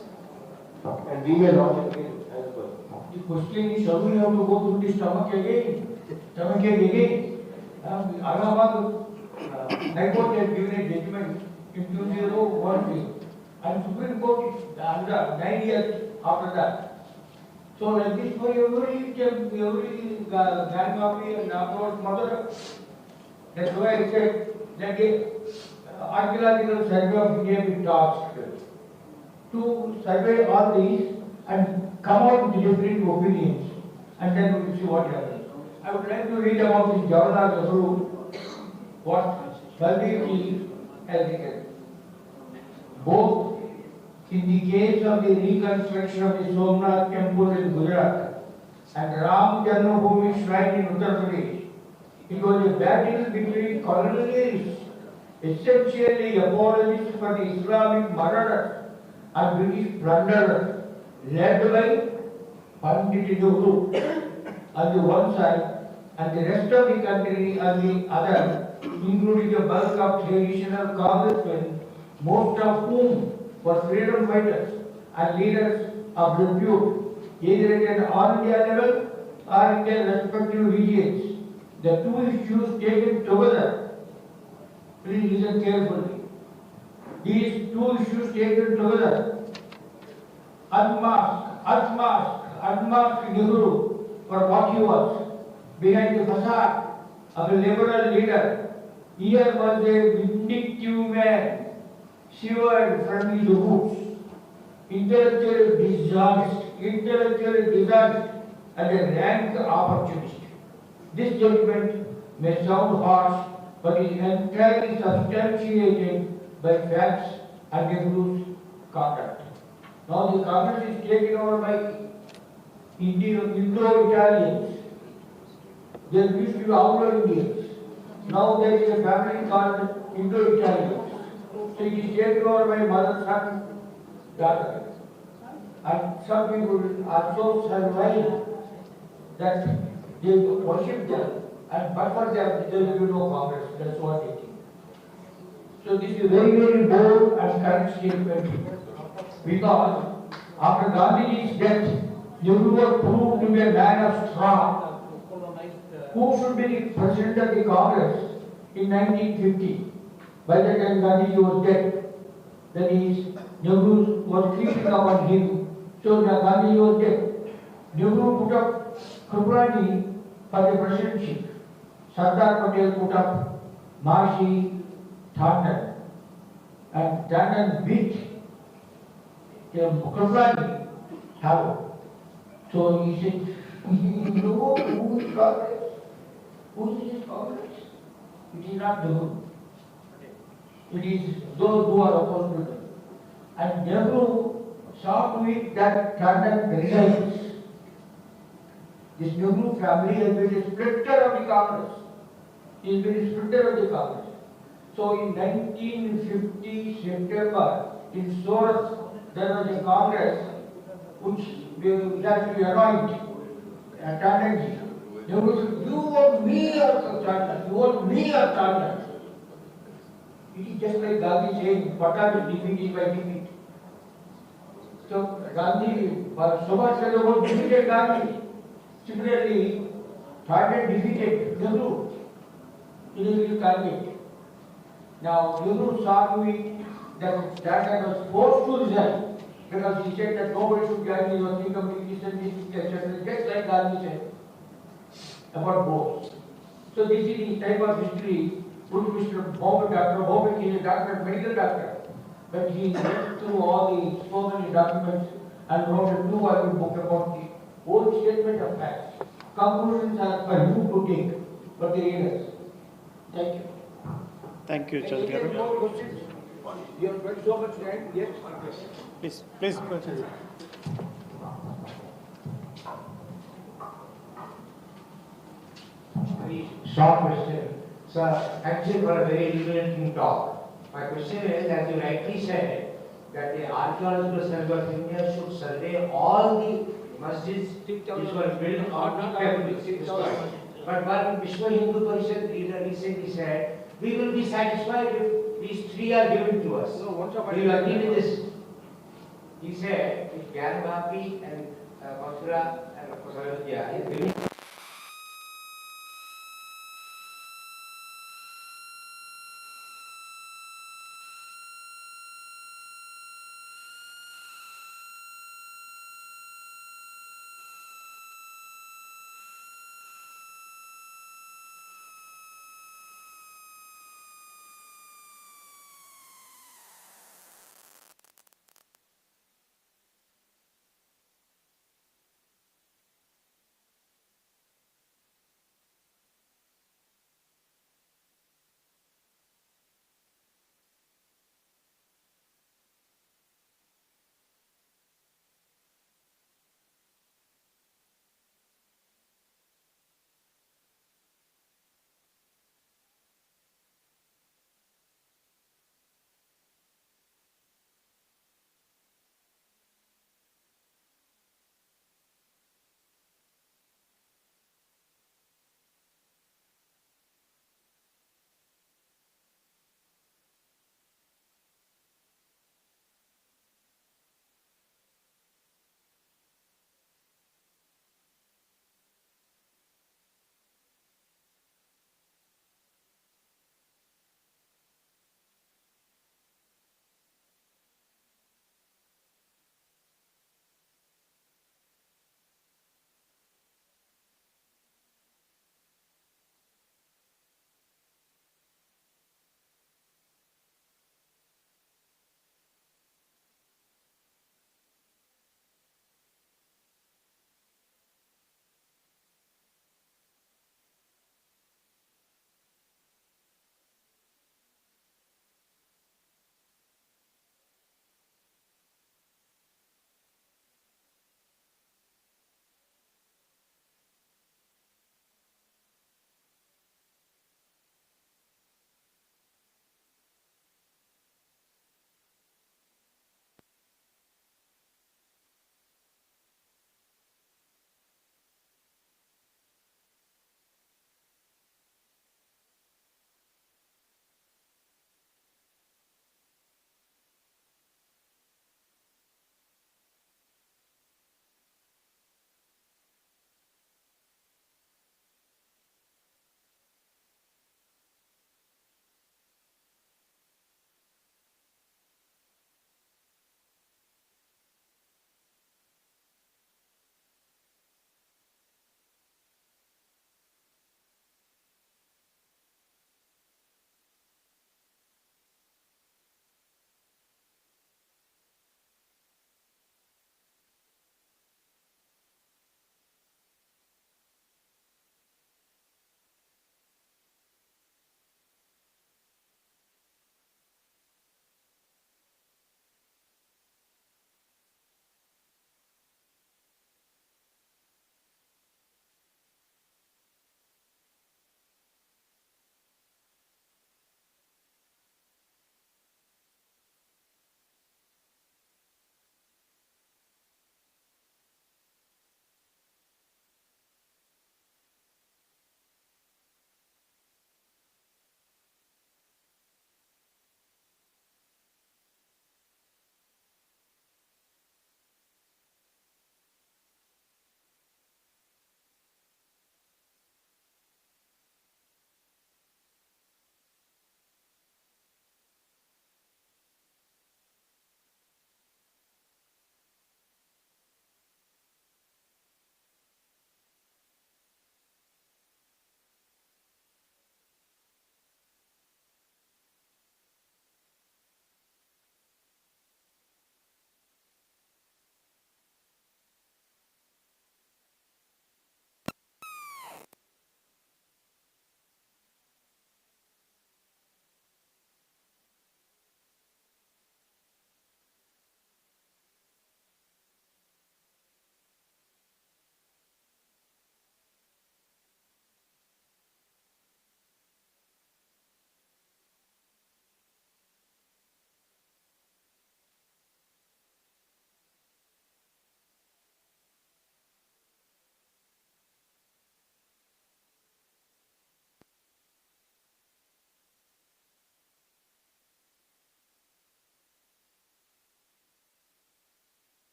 And we may launch it again as well. The question is, shall we have to go through the stomach again? Stomach ache again? Allahabad High Court has given a judgment in 2013 and Supreme Court is under 9 years after that. So like this for every gang copy and afterwards mother. That's why I said that the archaeological survey of India be tasked to survey all these and come out with different opinions and then we will see what happens. I would like to read about this Jagrati Guru, what Balbir has written. Both in the case of the reconstruction of the Somnath temple in Gujarat and Ram Janmabhoomi shrine in Uttar Pradesh, it was a battle between colonialists, essentially apologists for the Islamic murderers and British plunderers, led by Pandit Guru on the one side and the rest of the country on the other, including a bulk of traditional congressmen, most of whom were freedom fighters and leaders of repute, either at an all India level or in their respective regions. The two issues taken together, please listen carefully. These two issues taken together, unmasked Nehru for what he was, behind the facade of a liberal leader. Here was a vindictive man, severed from his roots, intellectually dishonest, and a rank opportunist. This judgment may sound harsh, but is entirely substantiated by facts and Nehru's conduct. Now the Congress is taken over by Indo-Italians. There used to be Anglo-Indians. Now there is a family called Indo-Italians. So it is taken over by mother, son, daughter. And some people are so servile that they worship them, and but for them there will be no Congress. That's what they think. So this is a very, very bold and correct statement. Because after Gandhiji's death, Nehru was proved to be a man of straw. Who should be the president of the Congress in 1950? By the time Gandhiji was dead, that is, Nehru was creeping upon him. So Gandhiji was dead. Nehru put up Kripalani for the presidency. Sardar Patel put up Mahasi Tandon. And Tandon beat Kripalani. How? So he said, you know who is Congress? Who is Congress? It is not Nehru. It is those who are opposed to them. And Nehru saw to it that Tandon resigns. This Nehru family has been a splitter of the Congress. He has been a splitter of the Congress. So in 1950 September, in Surat, there was a Congress which had to be anointed. Tandonji. Nehru said, you want me or Tandon? You want me or Tandon? It is just like Gandhi saying, Patel is defeated by defeat. So Gandhi, Subhash Chandra Bose defeated Gandhi. Similarly, Tandon defeated Nehru in his candidate. Now, Nehru saw to it that Tandon was forced to resign because he said that nobody should join the working committees and this, etc. Just like Gandhi said about Bose. So this is the type of history which Mr. Dr. Bobek is a doctor, medical doctor, but he went through all the so many documents and wrote a 2-volume book about the whole statement of facts. Conclusions are for you to take, for the readers. Thank you. Thank you, Any Choudhary. more questions? You have spent so much time. Yes. Please go ahead. Very short question. Sir, actually for a very illuminating talk. My question is, as you rightly said, that the archaeological survey of India should survey all the masjids which were built on destroyed. But one Vishwa Hindu Parishad leader recently said, we will be satisfied if these 3 are given to us. Do you agree with this? He said, if Gyanvapi and Mathura and of course Ayodhya is given